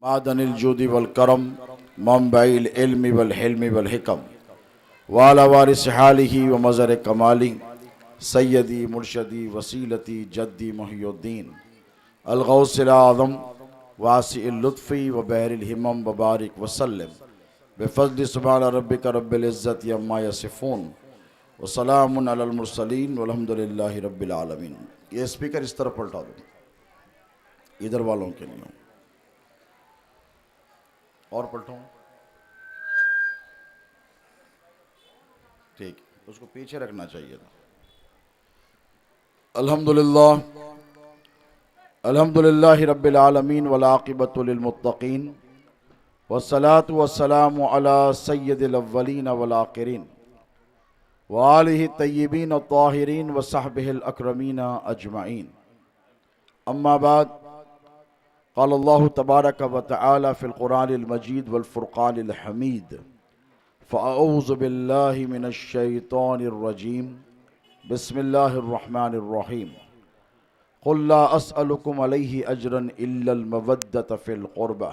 मादनिल जूदी वल करम मंबइल इल्मी वल हिल्मी वल हिकम वाला वारिस हालिही व मज़र कमाली सैयदी मुर्शदी वसीलती जद्दी मुहियुद्दीन अल गौसिल आज़म वासिइल लुत्फ़ी व बहरिल हिमम व बारिक वसल्लम बिफ़ज़्लि सुब्हान रब्बिका रब्बिल इज़्ज़ति अम्मा यसिफ़ून व सलामुन अलल मुरसलीन वल्हम्दुलिल्लाहि रब्बिल आलमीन। ये स्पीकर इस तरफ पलटा दो, इधर वालों के लिए और पलटो। ठीक, उसको पीछे रखना चाहिए था। अल्हम्दुलिल्लाह अल्हम्दुलिल्लाहि रब्बिल आलमीन वल आक़िबतु लिल मुत्तक़ीन वस्सलातु वस्सलामु अला सय्यिदिल अव्वलीन वल आख़िरीन व आलिहि तय्यिबीन अत्ताहिरीन व सहबिहिल अकरमीन अजमईन। अम्मा बाद, क़ाल अल्लाहु तबारक व तआला फ़िल क़ुरानिल मजीद वल फ़ुरक़ानिल हमीद फ़अऊज़ु बिल्लाहि मिनश शैतानिर रजीम बिस्मिल्लाहिर रहमानिर रहीम क़ुल ला अस्अलुकुम अलैहि अजरन इल्लल मवद्दत फ़िल क़ुरबा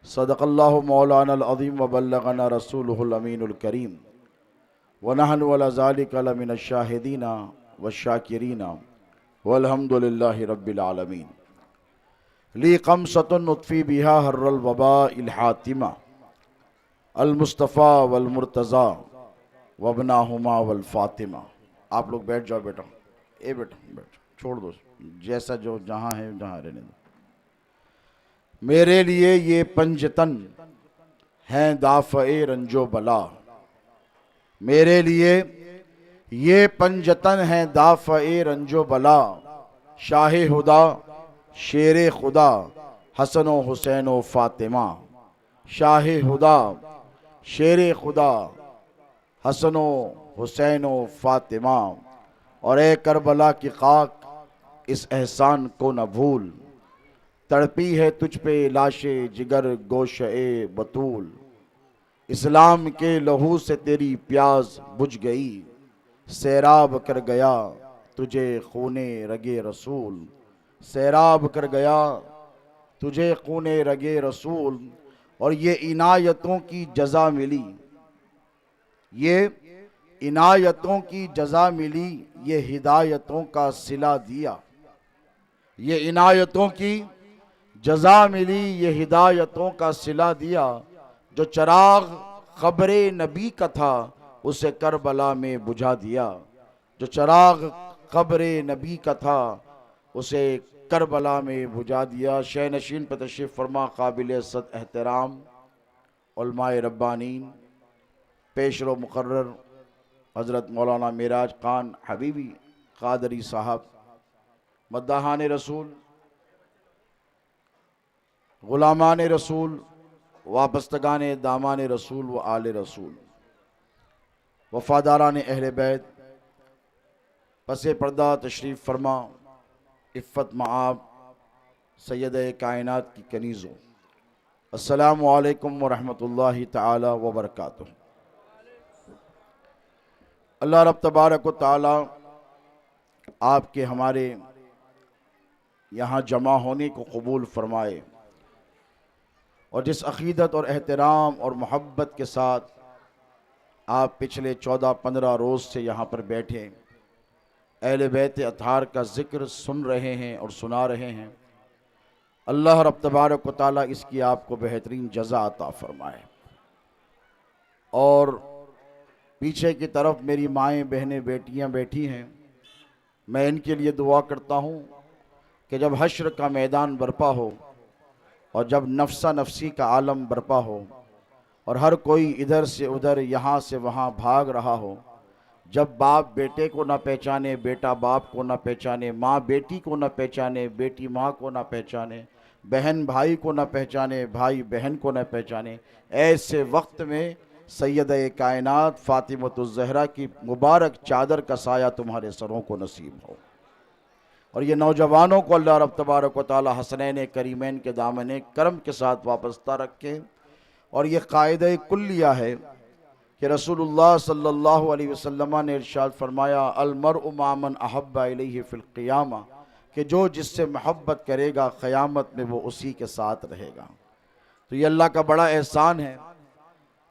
सदक़ल्लाहु मौलानल अज़ीम व बल्लगना रसूलुहुल अमीनुल करीम व नहनु अला ज़ालिका लमिनश शाहिदीना वश्शाकिरीना वल्हम्दुलिल्लाहि रब्बिल आलमीन। ली क़म्सतुन नुत्फ़ी बिहा हर्रल वबाइल हातिमा अल मुस्तफ़ा वल मुर्तज़ा वबनाहुमा वल फ़ातिमा। आप लोग बैठ जाओ बेटा, ए बेटा बैठ, छोड़ दो, जैसा जो जहाँ है जहाँ रहने दो। मेरे लिए ये पंजतन हैं दाफ़े रंजो बला, मेरे लिए ये पंजतन हैं दाफ़े रंजो बला, शाहे हुदा शेरे खुदा हसन व हुसैन व फ़ातिमा। शाहे हुदा शेरे खुदा हसन व हुसैन व फ़ातिमा। और ए करबला की खाक इस एहसान को न भूल, तड़पी है तुझ पे लाशे जिगर गोशे बतूल। इस्लाम के लहू से तेरी प्यास बुझ गई, सैराब कर गया तुझे खूने रगे रसूल। सैराब कर गया तुझे खूने रगे रसूल। और ये इनायतों की जज़ा मिली, ये इनायतों की जज़ा मिली, ये हिदायतों का सिला दिया। ये इनायतों की जज़ा मिली, ये हिदायतों का सिला दिया। जो चराग ख़बरे नबी का था उसे करबला में बुझा दिया। जो चराग ख़बरे नबी का था उसे करबला में बुझा दिया। शह नशीन पर तशरीफ़ फरमा काबिल इज़्ज़त एहतराम उलमाए रब्बानीन पेशरो मुकर्रर हज़रत मौलाना मेराज खान हबीबी क़ादरी साहब, मद्दाहान रसूल, ग़ुलामान रसूल, वाबस्तगान दामान रसूल व आले रसूल, वफ़ादारान अहले बैत, पसे पर्दा तशरीफ़ फरमा इफ़्फ़त मआब सैयद कायनात की कनीज़ों, अस्सलामु अलैकुम व रहमतुल्लाहि तआला व बरकातुहू। अल्लाह रब तबारक व तआला आपके हमारे यहाँ जमा होने को कबूल फरमाए और जिस अक़ीदत और एहतराम और मोहब्बत के साथ आप पिछले 14-15 रोज़ से यहाँ पर बैठे अहले बैत अतहार का ज़िक्र सुन रहे हैं और सुना रहे हैं, अल्लाह रब तबारक व तआला इसकी आपको बेहतरीन जज़ा अता फ़रमाए। और पीछे की तरफ मेरी माएँ बहनें बेटियाँ बैठी हैं, मैं इनके लिए दुआ करता हूँ कि जब हश्र का मैदान बरपा हो और जब नफ्सा नफसी का आलम बरपा हो और हर कोई इधर से उधर यहाँ से वहाँ भाग रहा हो, जब बाप बेटे को न पहचाने, बेटा बाप को न पहचाने, माँ बेटी को न पहचाने, बेटी माँ को न पहचाने, बहन भाई को न पहचाने, भाई बहन को न पहचाने, ऐसे वक्त में सैयद कायनात फ़ातिमतुज़ ज़हरा की मुबारक चादर का साया तुम्हारे सरों को नसीब हो। और ये नौजवानों को अल्लाह रब तबारक व तआला हसनैन करीमैन के दामन करम के साथ वाबस्ता रखे। और ये कायदा कुल्लिया है कि रसूलुल्लाह सल्लल्लाहु अलैहि वसल्लम ने इरशाद फरमाया, अल मरउ मामन अहब्बा इलैहि फ़िल क़ियामा, कि जो जिससे मोहब्बत करेगा क़यामत में वो उसी के साथ रहेगा। तो ये अल्लाह का बड़ा एहसान है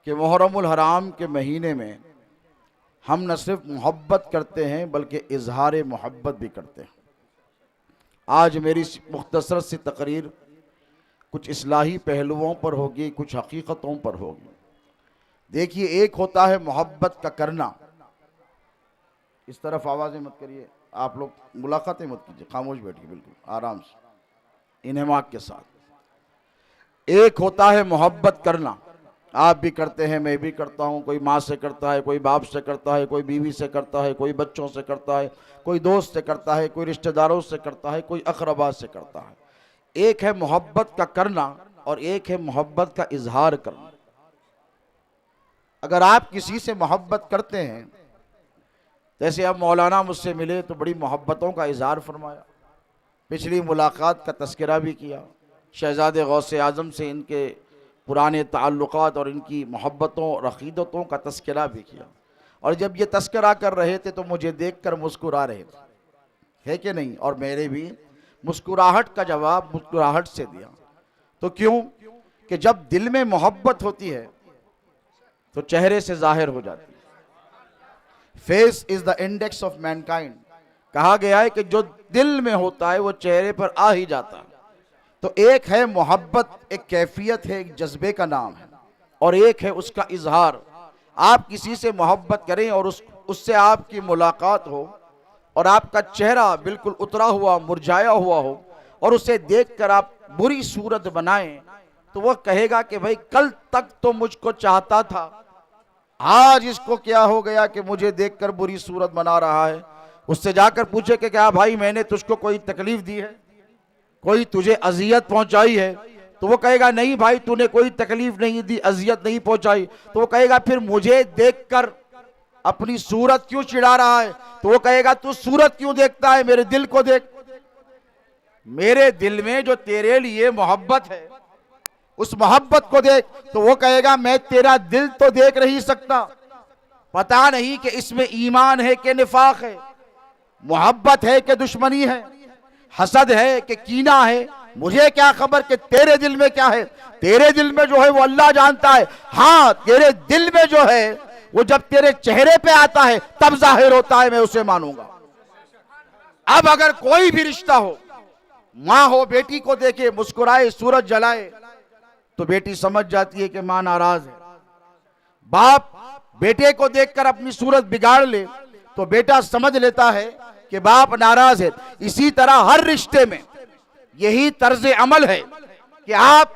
कि मुहर्रमुल हराम के महीने में हम न सिर्फ मोहब्बत करते हैं बल्कि इजहार मोहब्बत भी करते हैं। आज मेरी मुख्तसर सी तकरीर कुछ इस्लाही पहलुओं पर होगी, कुछ हकीकतों पर होगी। देखिए, एक होता है मोहब्बत का करना। इस तरफ आवाज़ें मत करिए, आप लोग मुलाकातें मत कीजिए, खामोश बैठिए, बिल्कुल आराम से इन्हमाक के साथ। एक होता है मोहब्बत करना, आप भी करते हैं, मैं भी करता हूँ। कोई माँ से करता है, कोई बाप से करता है, कोई बीवी से करता है, कोई बच्चों से करता है, कोई दोस्त से करता है, कोई रिश्तेदारों से करता है, कोई अक़रबा से करता है। एक है मोहब्बत का करना और एक है मोहब्बत का इजहार करना। अगर आप किसी से मोहब्बत करते हैं, जैसे अब मौलाना मुझसे मिले तो बड़ी मोहब्बतों का इजहार फरमाया, पिछली मुलाकात का तस्करा भी किया, शहज़ादे गौसे आज़म से इनके पुराने ताल्लुकात और इनकी मोहब्बतों और अक़ीदतों का तस्करा भी किया। और जब ये तस्करा कर रहे थे तो मुझे देखकर मुस्कुरा रहे थे, है कि नहीं? और मेरे भी मुस्कुराहट का जवाब मुस्कुराहट से दिया। तो क्यों? कि जब दिल में मोहब्बत होती है तो चेहरे से जाहिर हो जाती है। Face is the index of Mankind. कहा गया है कि जो दिल में होता है वो चेहरे पर आ ही जाता है। तो एक है मोहब्बत, एक कैफियत है, एक जज्बे का नाम है, और एक है उसका इजहार। आप किसी से मोहब्बत करें और उससे आपकी मुलाकात हो और आपका चेहरा बिल्कुल उतरा हुआ, मुरझाया हुआ हो, और उसे देखकर आप बुरी सूरत बनाएं, तो वह कहेगा कि भाई कल तक तो मुझको चाहता था, आज इसको क्या हो गया कि मुझे देखकर बुरी सूरत बना रहा है। उससे जाकर पूछे कि क्या भाई मैंने तुझको कोई तकलीफ दी है, कोई तुझे अजियत पहुंचाई है? तो वो कहेगा नहीं भाई, तूने कोई तकलीफ नहीं दी, अजियत नहीं पहुंचाई। तो वो कहेगा फिर मुझे देखकर अपनी सूरत क्यों चिढ़ा रहा है? तो वो कहेगा तू सूरत क्यों देखता है, मेरे दिल को देख। मेरे दिल में जो तेरे लिए मोहब्बत है उस मोहब्बत को देख। तो वो कहेगा मैं तेरा दिल तो देख नहीं सकता, पता नहीं कि इसमें ईमान है कि निफाक है, मोहब्बत है कि दुश्मनी है, हसद है कि कीना है, मुझे क्या खबर कि तेरे दिल में क्या है। तेरे दिल में जो है वो अल्लाह जानता है। हाँ, तेरे दिल में जो है वो जब तेरे चेहरे पे आता है तब जाहिर होता है, मैं उसे मानूंगा। अब अगर कोई भी रिश्ता हो, माँ हो बेटी को देखे मुस्कुराए, सूरज जलाए, तो बेटी समझ जाती है कि माँ नाराज है। बाप बेटे को देखकर अपनी सूरत बिगाड़ ले तो बेटा समझ लेता है कि बाप नाराज है। इसी तरह हर रिश्ते में यही तर्ज अमल है कि आप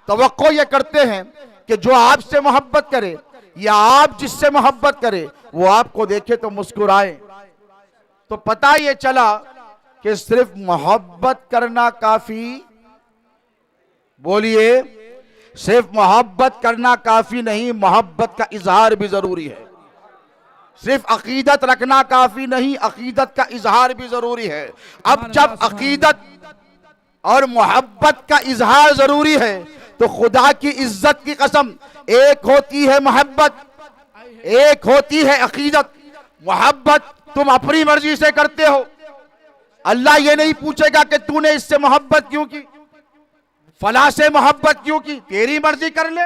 तवक्को ये करते हैं कि जो आपसे मोहब्बत करे या आप जिससे मोहब्बत करे वो आपको देखे तो मुस्कुराए। तो पता ये चला कि सिर्फ मोहब्बत करना काफी, बोलिए, सिर्फ मोहब्बत करना काफी नहीं, मोहब्बत का इजहार भी जरूरी है। सिर्फ अकीदत रखना काफी नहीं, अकीदत का इजहार भी जरूरी है। अब जब अकीदत और मोहब्बत का इजहार जरूरी है तो खुदा की इज्जत की कसम, एक होती है मोहब्बत, एक होती है अकीदत। मोहब्बत तुम अपनी मर्जी से करते हो, अल्लाह ये नहीं पूछेगा कि तूने इससे मोहब्बत क्यों की, फला से मोहब्बत क्यों की, तेरी मर्जी कर ले,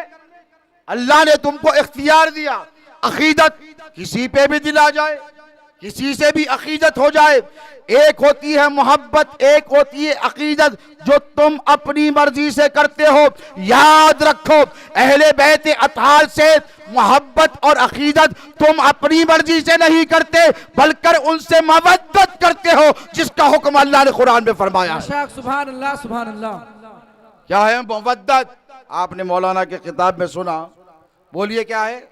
अल्लाह ने तुमको इख्तियार दिया। अकीदत किसी पे भी दिल आ जाए, किसी से भी अकीदत हो जाए। एक होती है मोहब्बत, एक होती है अकीदत जो तुम अपनी मर्जी से करते हो। याद रखो, अहले बैत अतहार से मोहब्बत और अकीदत तुम अपनी मर्जी से नहीं करते बल्कि उनसे मवद्दत करते हो, जिसका हुक्म अल्लाह ने कुरान में फरमाया है। सुभान अल्लाह, सुभान अल्लाह। क्या है मवद्दत? आपने मौलाना के किताब में सुना, बोलिए क्या है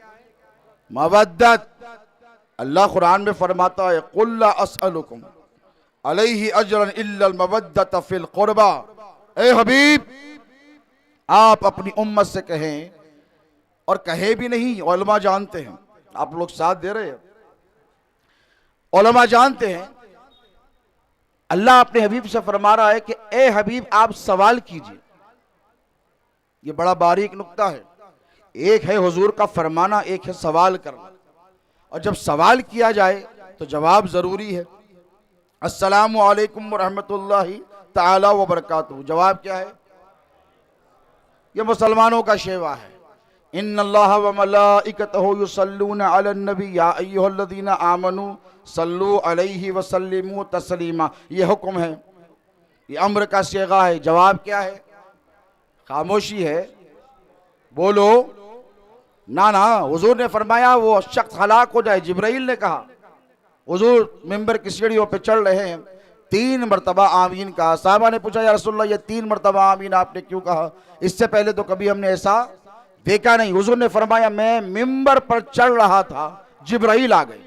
मवद्दत? अल्लाह कुरान में फरमाता है कुल ला अस्अलुकुम अलैहि अजरन इल्लल मवद्दत फिल कुर्बा। ए हबीब, आप अपनी उम्मत से कहें, और कहे भी नहीं, उलमा जानते हैं, आप लोग साथ दे रहे हैं, उलमा जानते हैं। अल्लाह अपने हबीब से फरमा रहा है कि ए हबीब आप सवाल कीजिए। ये बड़ा बारीक नुक्ता है। एक है हुजूर का फरमाना, एक है सवाल करना। और जब सवाल किया जाए तो जवाब जरूरी है। अस्सलामु अलैकुम व रहमतुल्लाहि ताला व बरकातहू, जवाब क्या है? ये मुसलमानों का शेवा है। इन्नल्लाह व मलाइकतहु युसल्लूना अलन नबी या अय्युहल्लज़ीना आमनू सल्लू अलैहि व सल्लिमू तस्लीमा। ये हुक्म है, ये अम्र का सीगा है। जवाब क्या है? खामोशी है। बोलो ना ना। हुजूर ने फरमाया वो शख्स हलाक हो जाए। जिब्राइल ने कहा, हुजूर मिंबर की सीढ़ियों पे चढ़ रहे हैं, 3 मरतबा आमीन कहा। साहबा ने पूछा, या रसूलल्लाह ये 3 मरतबा आमीन आपने क्यों कहा? इससे पहले तो कभी हमने ऐसा देखा नहीं। हुजूर ने फरमाया, मैं मिंबर पर चढ़ रहा था, जिब्राइल आ गए।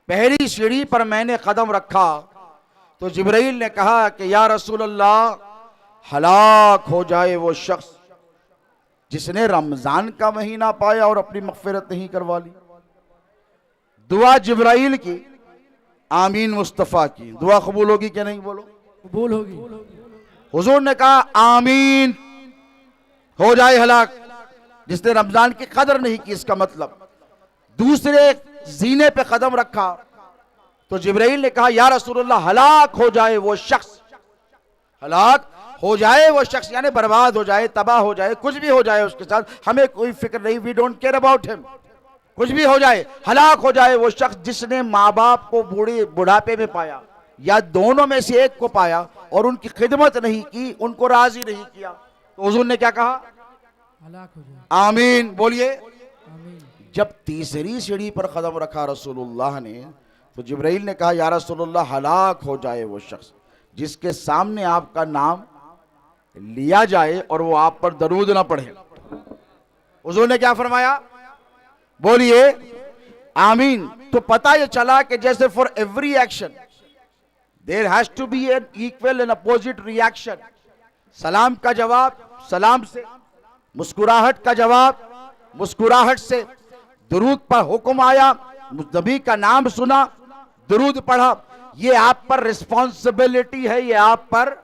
पहली सीढ़ी पर मैंने कदम रखा तो जिब्राइल ने कहा कि या रसूलल्लाह हलाक हो जाए वो शख्स जिसने रमजान का महीना पाया और अपनी मग़फ़िरत नहीं करवा ली। दुआ जिब्राइल की, आमीन मुस्तफ़ा की। दुआ कबूल होगी क्या नहीं? बोलो कबूल होगी। हुजूर ने कहा, आमीन हो जाए हलाक जिसने रमजान की कदर नहीं की। इसका मतलब दूसरे जीने पे कदम रखा तो जिब्राइल ने कहा, या रसूलल्लाह हलाक हो जाए वो शख्स, हलाक हो जाए वो शख्स यानी बर्बाद हो जाए, तबाह हो जाए, कुछ भी हो जाए उसके साथ, हमें कोई फिक्र नहीं, we don't care about him, कुछ भी हो जाए, हलाक हो जाए वो शख्स जिसने माँ बाप को बुढ़ापे में पाया या दोनों में से एक को पाया और उनकी खिदमत नहीं की, उनको राजी नहीं किया। तो हुजूर ने क्या कहा? हलाक हो जाए। आमीन बोलिए। आमीन। जब तीसरी सीढ़ी पर कदम रखा रसूलुल्लाह ने तो जिब्राइल ने कहा, या रसूलुल्लाह हलाक हो जाए वो शख्स जिसके सामने आपका नाम लिया जाए और वो आप पर दरूद ना पढ़े। हुजूर ने क्या फरमाया? बोलिए आमीन। तो पता ये चला कि जैसे for every action there has to be an equal and opposite reaction. सलाम का जवाब सलाम से, मुस्कुराहट का जवाब मुस्कुराहट से, दुरूद पर हुक्म आया, नबी का नाम सुना, दुरूद पढ़ा। ये आप पर रिस्पॉन्सिबिलिटी है, ये आप पर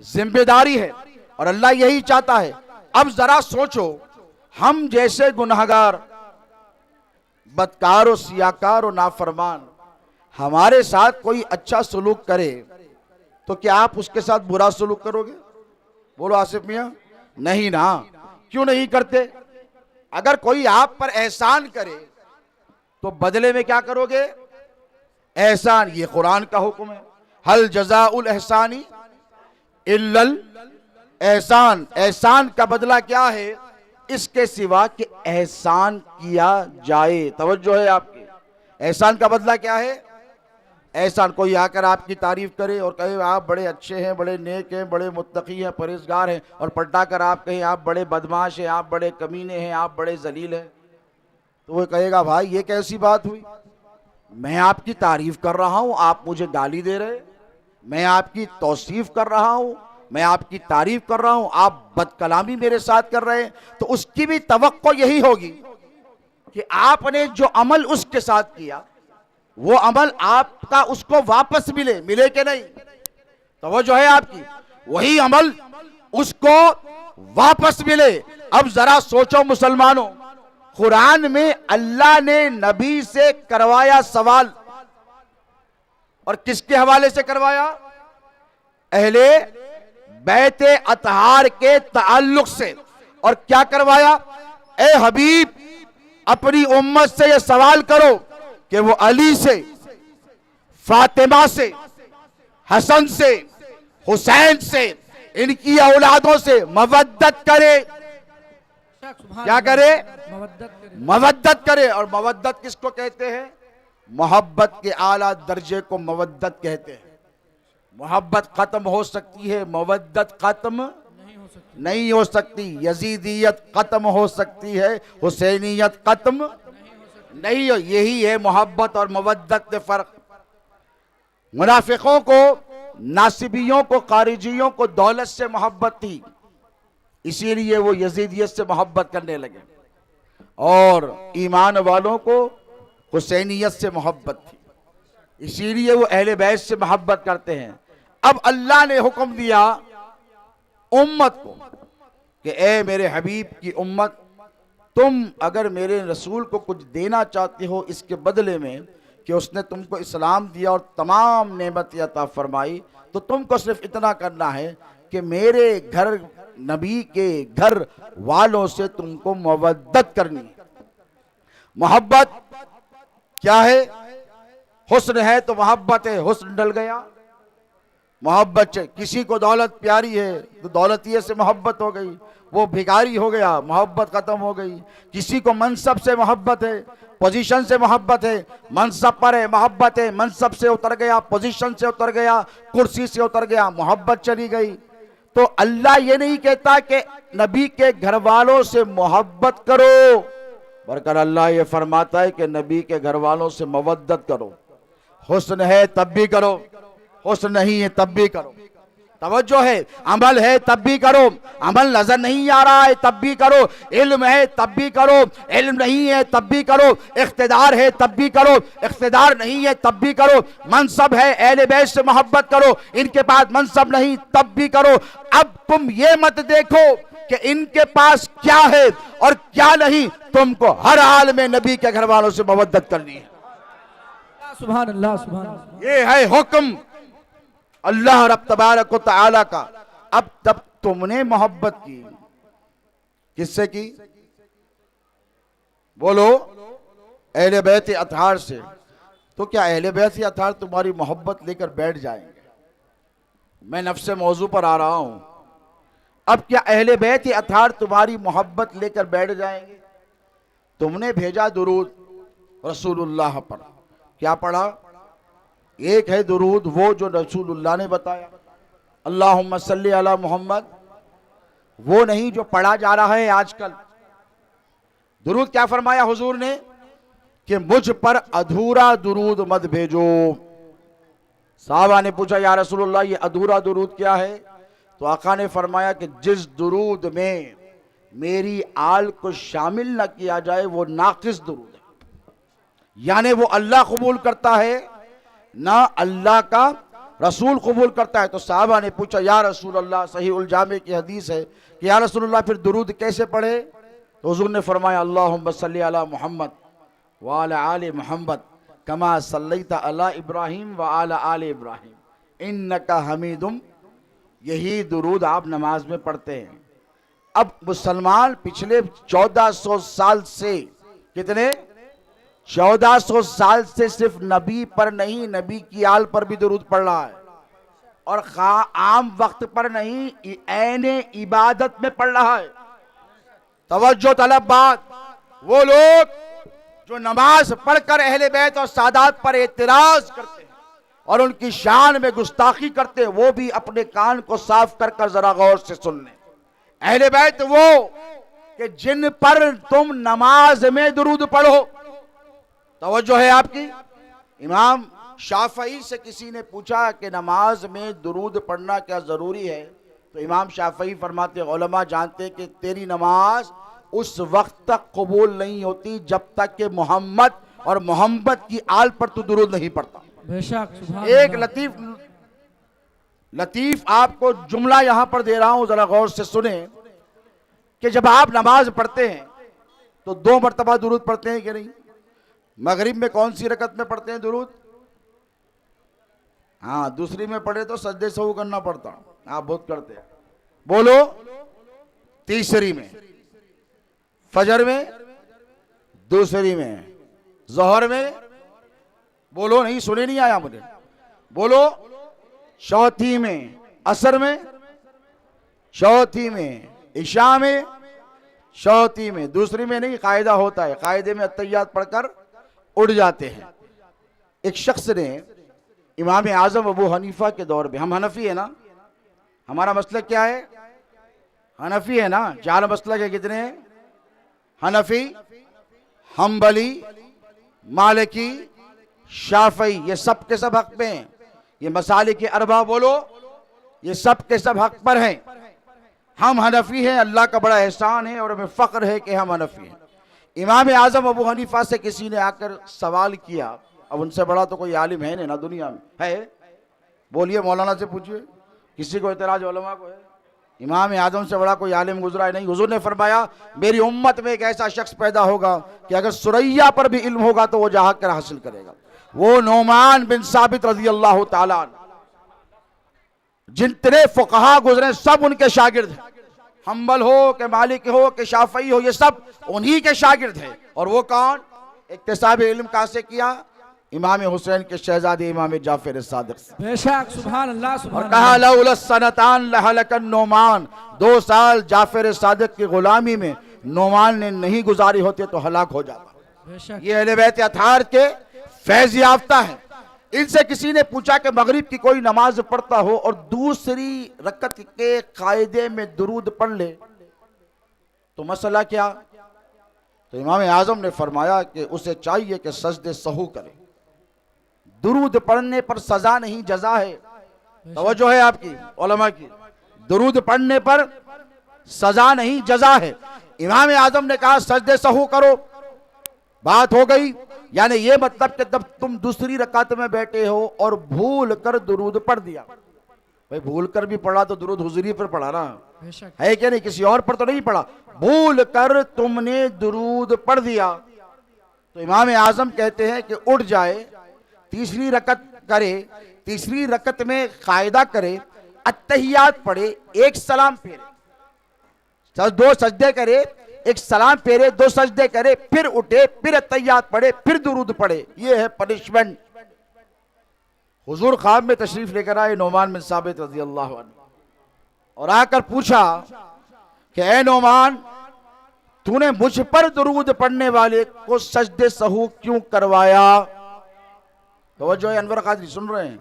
जिम्मेदारी है और अल्लाह यही चाहता है। अब जरा सोचो, हम जैसे गुनहगार, बदकार और सियाकार और नाफरमान हमारे साथ कोई अच्छा सलूक करे तो क्या आप उसके साथ बुरा सलूक करोगे? बोलो आसिफ मियां, नहीं ना। क्यों नहीं करते? अगर कोई आप पर एहसान करे तो बदले में क्या करोगे? एहसान। ये कुरान का हुक्म है, हल जज़ाउल एहसानी इल्लल एहसान। एहसान का बदला क्या है इसके सिवा कि एहसान किया जाए। तवज्जो है आपकी? एहसान का बदला क्या है? एहसान। कोई आकर आपकी तारीफ करे और कहे आप बड़े अच्छे हैं, बड़े नेक हैं, बड़े मुत्तकी हैं, परहेजगार हैं, और पलटा कर आप कहें आप बड़े बदमाश हैं, आप बड़े कमीने हैं, आप बड़े जलील हैं, तो वो कहेगा भाई ये कैसी बात हुई? मैं आपकी तारीफ कर रहा हूं, आप मुझे गाली दे रहे। मैं आपकी तौसीफ कर रहा हूं, मैं आपकी तारीफ कर रहा हूं, आप बदकलामी मेरे साथ कर रहे हैं। तो उसकी भी तवक्को यही होगी कि आपने जो अमल उसके साथ किया वो अमल आपका उसको वापस मिले। मिले कि नहीं? तो वो जो है आपकी वही अमल उसको वापस मिले। अब जरा सोचो मुसलमानों, कुरान में अल्लाह ने नबी से करवाया सवाल, और किसके हवाले से करवाया? अहले बैते अतहार के ताल्लुक से। और क्या करवाया? ए हबीब, अपनी उम्मत से यह सवाल करो कि वो अली से, फातिमा से, हसन से, हुसैन से, इनकी औलादों से मवद्दत करे। क्या करे? मवद्दत करे। और मवद्दत किसको कहते हैं? मोहब्बत के आला दर्जे को मवद्दत कहते हैं। मोहब्बत खत्म हो सकती है, मवद्दत खत्म नहीं हो सकती। यजीदियत खत्म हो सकती है, हुसैनियत खत्म नहीं हो। यही है मोहब्बत और मवद्दत में फर्क। मुनाफिकों को, नासिबियों को, खारिजियों को दौलत से मोहब्बत थी, इसीलिए वो यजीदियत से मोहब्बत करने लगे, और ईमान वालों को हुसैनियत से मोहब्बत थी, इसीलिए वो अहले बैत से मोहब्बत करते हैं। अब अल्लाह ने हुक्म दिया उम्मत को कि ए मेरे हबीब की उम्मत, तुम अगर मेरे रसूल को कुछ देना चाहते हो इसके बदले में कि उसने तुमको इस्लाम दिया और तमाम नेमत अता फरमाई, तो तुमको सिर्फ इतना करना है कि मेरे घर नबी के घर वालों से तुमको मवद्दत करनी है। मोहब्बत क्या है? हुस्न है तो मोहब्बत है, हुस्न डल गया। मोहब्बत किसी को दौलत प्यारी है तो दौलतिये से मोहब्बत हो गई, वो भिखारी हो गया, मोहब्बत खत्म हो गई। किसी को मनसब से मोहब्बत है, पोजीशन से मोहब्बत है, मनसब पर है मोहब्बत है, मनसब से उतर गया, पोजीशन से उतर गया, कुर्सी से उतर गया, मोहब्बत चली गई। तो अल्लाह ये नहीं कहता कि नबी के घर वालों से मोहब्बत करो, बल्कि अल्लाह ये फरमाता है कि नबी के घर वालों से मवद्दत करो। हुस्न है तब भी करो, हुस्न नहीं है तब भी करो। तवज्जो है, अमल है तब भी करो, अमल नजर नहीं आ रहा है तब भी करो। इल्म है तब भी करो, इल्म नहीं है तब भी करो। इख्तिदार है तब भी करो, इख्तिदार नहीं है तब भी करो। मनसब है, अहले बैत से मोहब्बत करो, इनके पास मनसब नहीं तब भी करो। अब तुम ये मत देखो कि इनके पास क्या है और क्या नहीं, तुमको हर हाल में नबी के घर वालों से मवद्दत करनी है। सुभान अल्लाह, सुभान अल्लाह। ये है हुक्म अल्लाह रब तबारक व तआला का। अब तब तुमने मोहब्बत की, किससे की? बोलो, अहले बैत अतहार से। तो क्या अहले बैत अतहार तुम्हारी मोहब्बत लेकर बैठ जाएंगे? मैं नफ्से मौजू पर आ रहा हूं। अब क्या अहले बैत अतहार तुम्हारी मोहब्बत लेकर बैठ जाएंगे? तुमने भेजा दुरूद रसूलुल्लाह पर, क्या पढ़ा? एक है दुरूद वो जो रसूलुल्लाह ने बताया, अल्लाहुम्मा सल्ली अला मोहम्मद, वो नहीं जो पढ़ा जा रहा है आजकल। दुरूद क्या फरमाया हुजूर ने कि मुझ पर अधूरा दुरूद मत भेजो। साहबा ने पूछा या रसूलुल्लाह ये अधूरा दुरूद क्या है? तो आका ने फरमाया कि जिस दुरूद में मेरी आल को शामिल न किया जाए वो नाकिस दुरूद है, यानी वो अल्लाह कबूल करता है ना अल्लाह का रसूल कबूल करता है। तो साहबा ने पूछा या रसूल अल्लाह, सही उल जामे की हदीस है कि या रसूल अल्लाह फिर दुरूद कैसे पढ़े? तो हुजूर ने फरमाया अल्लाहुम्मा सल्ली अला मुहम्मद व अला आले मुहम्मद कमा सल्लैता अला इब्राहिम व अला आले इब्राहिम इन्नका हमीदुम। यही दुरूद आप नमाज में पढ़ते हैं। अब मुसलमान पिछले 1400 साल से, कितने 1400 साल से सिर्फ नबी पर नहीं, नबी की आल पर भी दुरूद पढ़ रहा है, और आम वक्त पर नहीं, ऐने इबादत में पढ़ रहा है। तवज्जो तलब बात। वो लोग जो नमाज पढ़कर अहले बैत और सादात पर एतराज करते हैं और उनकी शान में गुस्ताखी करते हैं, वो भी अपने कान को साफ कर जरा गौर से सुन लें। अहले बैत वो कि जिन पर तुम नमाज में दुरूद पढ़ो। तवज्जो है आपकी। इमाम शाफई से किसी ने पूछा कि नमाज में दुरूद पढ़ना क्या जरूरी है? तो इमाम शाफई फरमाते उलमा जानते कि तेरी नमाज उस वक्त तक कबूल नहीं होती जब तक कि मोहम्मद और मोहम्मद की आल पर तू दुरूद नहीं पढ़ता। बेशक, सुभान एक अल्लाह। लतीफ आपको जुमला यहां पर दे रहा हूं, जरा गौर से सुने कि जब आप नमाज पढ़ते हैं तो 2 मरतबा दुरूद पढ़ते हैं कि नहीं? मगरिब में कौन सी रकत में पढ़ते हैं दुरूद? हाँ, दूसरी में पढ़े तो सजदे सहू करना पड़ता, आप बहुत करते हैं। बोलो, तीसरी में, फजर में, दूसरी में, जोहर में, बोलो, नहीं सुने नहीं आया मुझे, बोलो, चौथी में, असर में, चौथी में, इशा में, चौथी में, दूसरी में नहीं। कायदा होता है, कायदे में अत्तहियात पढ़कर उड़ जाते हैं। एक शख्स ने इमाम आजम अबू हनीफा के दौर में, हम हनफी है ना, हमारा मसलक क्या है? हनफी है ना। 4 मसलक है, कितने हैं? हनफी, हम्बली, मालिकी, शाफई, ये सब के सब हक पे हैं। ये मसाले के अरबा बोलो, ये सब के सब हक पर हैं। हम हनफी हैं, अल्लाह का बड़ा एहसान है और हमें फख्र है कि हम हनफी हैं। इमाम आजम अबू हनीफा से किसी ने आकर सवाल किया, अब उनसे बड़ा तो कोई आलिम है नहीं ना दुनिया में, है? बोलिए, मौलाना से पूछिए, किसी को एतराज उलमा को है? इमाम आजम से बड़ा कोई आलिम गुजरा है नहीं। हुजूर ने फरमाया मेरी उम्मत में एक ऐसा शख्स पैदा होगा कि अगर सुरैया पर भी इल्म होगा तो वो जहाँ कर हासिल करेगा। वो नोमान बिन साबित रज़ी अल्लाह ताला, जितने फुकहा गुजरे सब उनके शागिर्द हैं। हम्बल हो कि मालिक हो कि शाफई हो, ये सब उन्हीं के शागिर्द हैं। और वो कौन? इक्तिसाब इल्म कहाँ से किया? इमाम हुसैन के शहजादे इमाम जाफर सादिक से। बेशक सुभान अल्लाह और सुभान कहा अल्लाह। लौला सनतान लहलकन नोमान, 2 साल जाफर सादिक की गुलामी में नोमान ने नहीं गुजारी होते तो हलाक हो जाता। बेशक ये अहले बैत अतहार के फैज़ याफ्ता है। इनसे किसी ने पूछा कि मगरिब की कोई नमाज पढ़ता हो और दूसरी रकत के कायदे में दुरूद पढ़ ले तो मसला क्या? तो इमाम आजम ने फरमाया कि उसे चाहिए कि सजदे सहू करे। दुरूद पढ़ने पर सजा नहीं जजा है। तवज्जो है आपकी उलमा की, दुरूद पढ़ने पर सजा नहीं जजा है। इमाम आजम ने कहा सजदे सहू करो, बात हो गई। यानी ये मतलब कि जब तुम दूसरी रकात में बैठे हो और भूल कर दुरूद पढ़ दिया, भाई भूल कर भी पढ़ा तो दुरूद हुजूरी पर पढ़ा ना, बेशक है कि नहीं? किसी और पर तो नहीं पढ़ा। भूल कर तुमने दुरूद पढ़ दिया तो इमाम आजम कहते हैं कि उठ जाए, तीसरी रकत करे, तीसरी रकत में कायदा करे, अत्तहियात पढ़े, एक सलाम फेरे, 2 सजदे करे, एक सलाम फेरे, 2 सजदे करे, फिर उठे, फिर अत्तहियात पढ़े, फिर दुरूद पढ़े। ये है पनिशमेंट। हुजूर ख्वाब में तशरीफ लेकर आए नोमान बिन साबित रज़ी अल्लाह अन्हु और आकर पूछा कि ए नोमान, तूने मुझ पर दुरूद पढ़ने वाले को सजदे सहू क्यों करवाया? तवज्जो है अनवर कादरी, सुन रहे हैं?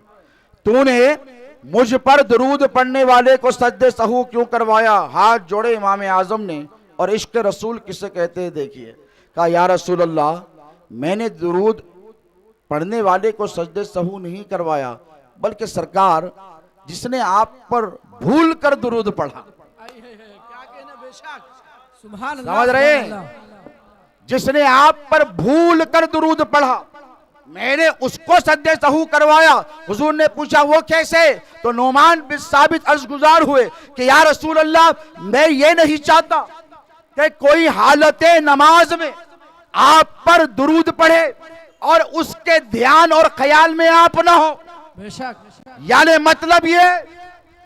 तूने मुझ पर दुरूद पढ़ने वाले को सजदे सहू क्यों करवाया? हाथ जोड़े इमाम आजम ने और इश्क रसूल किसे कहते हैं देखिए। कहा या रसूल अल्लाह, मैंने दुरूद पढ़ने वाले को सजदे सहू नहीं करवाया, बल्कि सरकार जिसने आप पर भूल कर दुरूद पढ़ा, क्या कहना, बेशक सुभान अल्लाह समझ रहे हैं? सुभान अल्लाह। जिसने आप पर भूल कर दुरूद पढ़ा, मैंने उसको सजदे सहू करवाया। हुजूर ने पूछा वो कैसे? तो नोमान बिन साबित अर्ज गुजार हुए कि या रसूल अल्लाह, मैं ये नहीं चाहता कि कोई हालत नमाज में आप पर दुरूद पढ़े और उसके ध्यान और ख्याल में आप ना हो। बेशक यानी मतलब ये,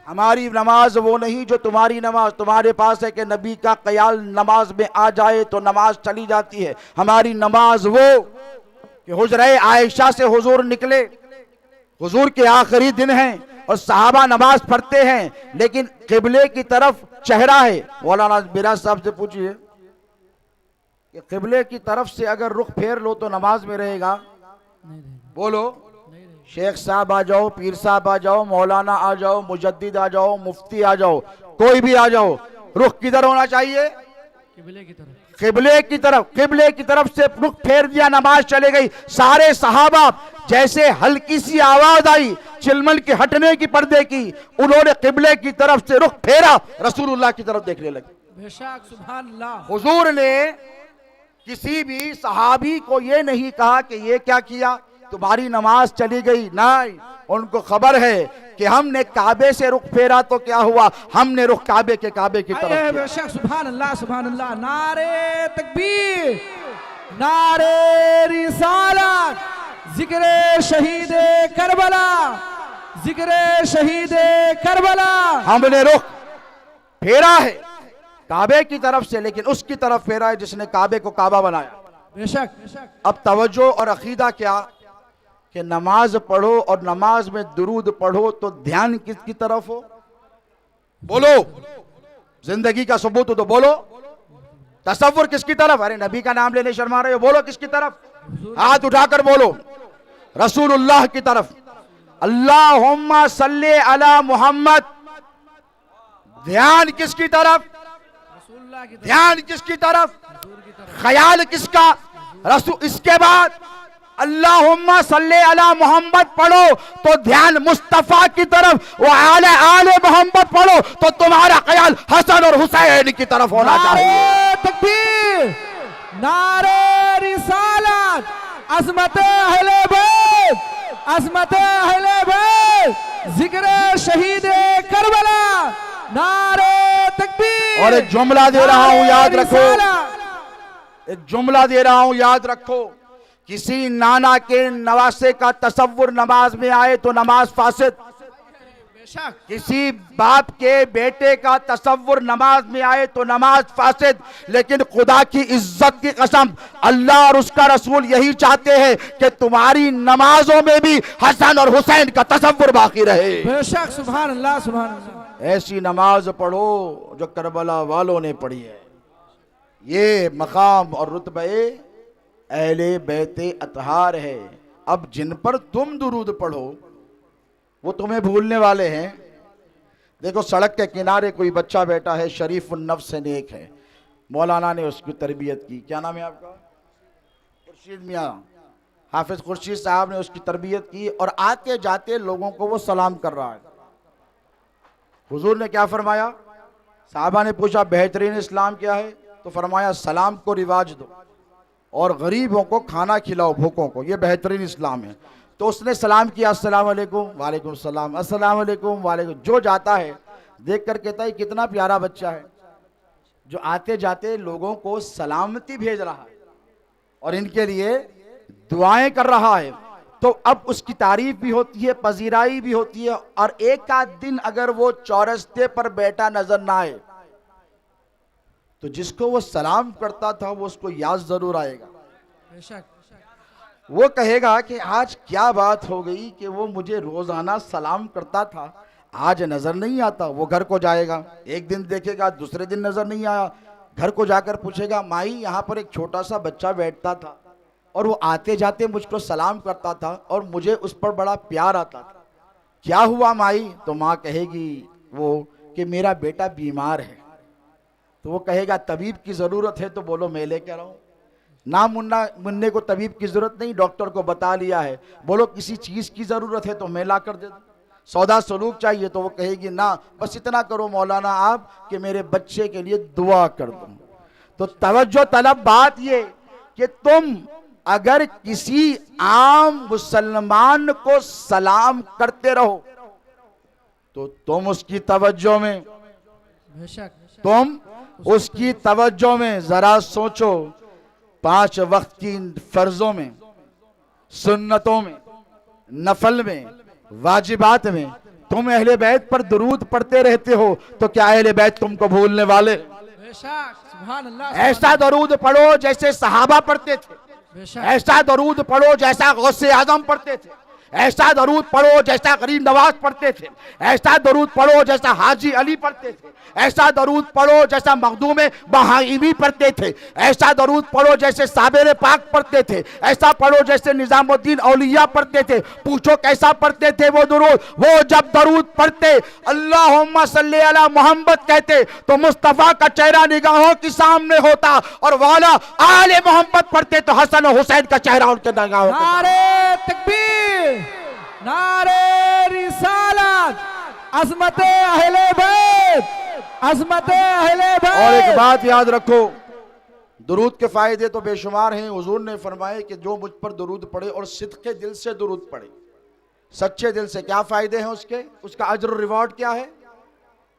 हमारी नमाज वो नहीं जो तुम्हारी नमाज। तुम्हारे पास है कि नबी का ख्याल नमाज में आ जाए तो नमाज चली जाती है। हमारी नमाज वो कि हुजरे आयशा से हुजूर निकले, हुजूर के आखिरी दिन हैं और सहाबा नमाज पढ़ते हैं, लेकिन किबले की तरफ चेहरा है। मौलाना बिराज साहब से पूछिए कि किबले की तरफ से अगर रुख फेर लो तो नमाज में रहेगा? नहीं रहेगा, बोलो। नहीं रहेगा। शेख साहब आ जाओ, पीर साहब आ जाओ, मौलाना आ जाओ, मुजद्दिद आ जाओ, मुफ्ती आ जाओ, कोई भी आ जाओ, रुख किधर होना चाहिए? किबले की तरफ। किबले की तरफ। किबले की तरफ से रुख फेर दिया, नमाज चले गई। सारे सहाबा जैसे हल्की सी आवाज आई चिलमल के हटने की, पर्दे की, उन्होंने किबले की तरफ से रुख फेरा, रसूलुल्लाह की तरफ देखने लगे। बेशक सुभान अल्लाह। हुजूर ने किसी भी सहाबी को ये नहीं कहा कि ये क्या किया, तुम्हारी नमाज चली गई। नहीं, उनको खबर है कि हमने काबे से रुख फेरा तो क्या हुआ, हमने रुख काबे की तरफ किया। बेशक सुभान अल्लाह सुभान अल्लाह। नारे तकबीर, नारे रिसालत, जिक्र शहीद करबला, जिक्र शहीद करबला। हमने रुख फेरा है काबे की तरफ से, लेकिन उसकी तरफ फेरा है जिसने काबे को काबा बनाया। बेशक। अब तवज्जो और अकीदा क्या कि नमाज पढ़ो और नमाज में दुरूद पढ़ो तो ध्यान किसकी तरफ हो? बोलो। जिंदगी का सबूत हो तो बोलो। तसव्वुर किसकी तरफ? अरे नबी का नाम लेने शर्मा रहे हो, बोलो किसकी तरफ? हाथ उठाकर बोलो। रसूलुल्लाह की तरफ। अल्लाहुम्मा सल्ली अला मुहम्मद। ध्यान किसकी तरफ? ध्यान किसकी तरफ? ख्याल किसका? रसूल। इसके बाद अल्लाहुम्मा सल्ले अला मोहम्मद पढ़ो तो ध्यान मुस्तफा की तरफ, वो आले आले मोहम्मद पढ़ो तो तुम्हारा ख्याल हसन और हुसैन की तरफ होना चाहिए। तकबीर, नारे रिसालत, अज़मत अहले बैत, अज़मत अहले बैत, जिक्र शहीद करबला, नारे तकबीर। और एक जुमला दे रहा हूं याद रखो, एक जुमला दे रहा हूं याद रखो। किसी नाना के नवासे का तसव्वुर नमाज में आए तो नमाज फासिद। बेशक किसी बाप के बेटे का तसव्वुर नमाज में आए तो नमाज फासिद, लेकिन खुदा की इज्जत की कसम अल्लाह और उसका रसूल यही चाहते हैं कि तुम्हारी नमाजों में भी हसन और हुसैन का तसव्वुर बाकी रहे। बेशक सुभान अल्लाह सुभान अल्लाह। ऐसी नमाज पढ़ो जो करबला वालों ने पढ़ी है। ये मकाम और रुतबे अहले बैते अतहार है। अब जिन पर तुम दुरूद पढ़ो वो तुम्हें भूलने वाले हैं। देखो, सड़क के किनारे कोई बच्चा बैठा है, शरीफ नफ्स नेक है, मौलाना ने उसकी तरबियत की। क्या नाम है आपका? खुर्शीद मियाँ। हाफिज खुर्शीद साहब ने उसकी तरबियत की और आते जाते लोगों को वो सलाम कर रहा है। हुजूर ने क्या फरमाया? साहबा ने पूछा बेहतरीन इस्लाम क्या है? तो फरमाया सलाम को रिवाज दो और गरीबों को खाना खिलाओ, भूखों को, ये बेहतरीन इस्लाम है। तो उसने सलाम किया, अस्सलाम वालेकुम, वालेकुम सलाम, अस्सलाम वालेकुम, वालेकुम। जो जाता है देख कर कहता है कितना प्यारा बच्चा है जो आते जाते लोगों को सलामती भेज रहा है और इनके लिए दुआएं कर रहा है। तो अब उसकी तारीफ भी होती है, पजीराई भी होती है। और एक आध दिन अगर वो चौरस्ते पर बैठा नजर ना आए तो जिसको वो सलाम करता था वो उसको याद जरूर आएगा। बेशक वो कहेगा कि आज क्या बात हो गई कि वो मुझे रोजाना सलाम करता था, आज नजर नहीं आता। वो घर को जाएगा, एक दिन देखेगा, दूसरे दिन नजर नहीं आया। घर को जाकर पूछेगा माई यहाँ पर एक छोटा सा बच्चा बैठता था और वो आते जाते मुझको सलाम करता था और मुझे उस पर बड़ा प्यार आता था, क्या हुआ माई? तो माँ कहेगी वो कि मेरा बेटा बीमार है। तो वो कहेगा तबीब की ज़रूरत है? तो बोलो मैं लेकर आऊं। ना मुन्ने को तबीब की ज़रूरत नहीं, डॉक्टर को बता लिया है। बोलो किसी चीज़ की ज़रूरत है तो मैं ला कर दे दूं। सौदा सलूक चाहिए तो वो कहेगी ना, बस इतना करो मौलाना आप कि मेरे बच्चे के लिए दुआ कर दो। तो तवज्जो तलब बात ये कि तुम अगर किसी आम मुसलमान को सलाम करते रहो तो तुम उसकी तवज्जो में, बेशक तुम उसकी तवज्जो में जरा सोचो, 5 वक्त की फर्जों में, सुन्नतों में, नफल में, वाजिबात में तुम अहले बैत पर दुरूद पढ़ते रहते हो तो क्या अहले बैत तुमको भूलने वाले? बेशक सुभान अल्लाह। ऐसा दरूद पढ़ो जैसे सहाबा पढ़ते थे, बेशक ऐसा दरूद पढ़ो जैसा गौसे आजम पढ़ते थे, ऐसा दरूद पढ़ो जैसा गरीब नवाज पढ़ते थे, ऐसा दरूद पढ़ो जैसा हाजी अली पढ़ते थे, ऐसा दरूद पढ़ो जैसा मखदूम बहाइमी पढ़ते थे, ऐसा दरूद पढ़ो जैसे साबिर पाक पढ़ते थे, ऐसा पढ़ो जैसे निजामुद्दीन औलिया पढ़ते थे। पूछो कैसा पढ़ते थे वो दरूद? वो जब दरूद पढ़ते अल्लाहुम्मा सल्ली अला मोहम्मद कहते तो मुस्तफ़ा का चेहरा निगाहों के सामने होता, और वाला आले मोहम्मद पढ़ते तो हसन और हुसैन का चेहरा उनके निगाहों के सामने। नारे तकबीर, नारे रिसालत, अज़मत अहले बैत, अज़मत अहले बैत। और एक बात याद रखो, दुरूद के फायदे तो बेशुमार हैं। हुजूर ने फरमाया कि जो मुझ पर दुरूद पढ़े और सिद्क़े दिल से दुरूद पढ़े, सच्चे दिल से, क्या फायदे हैं उसके? उसका अज्र और रिवॉर्ड क्या है?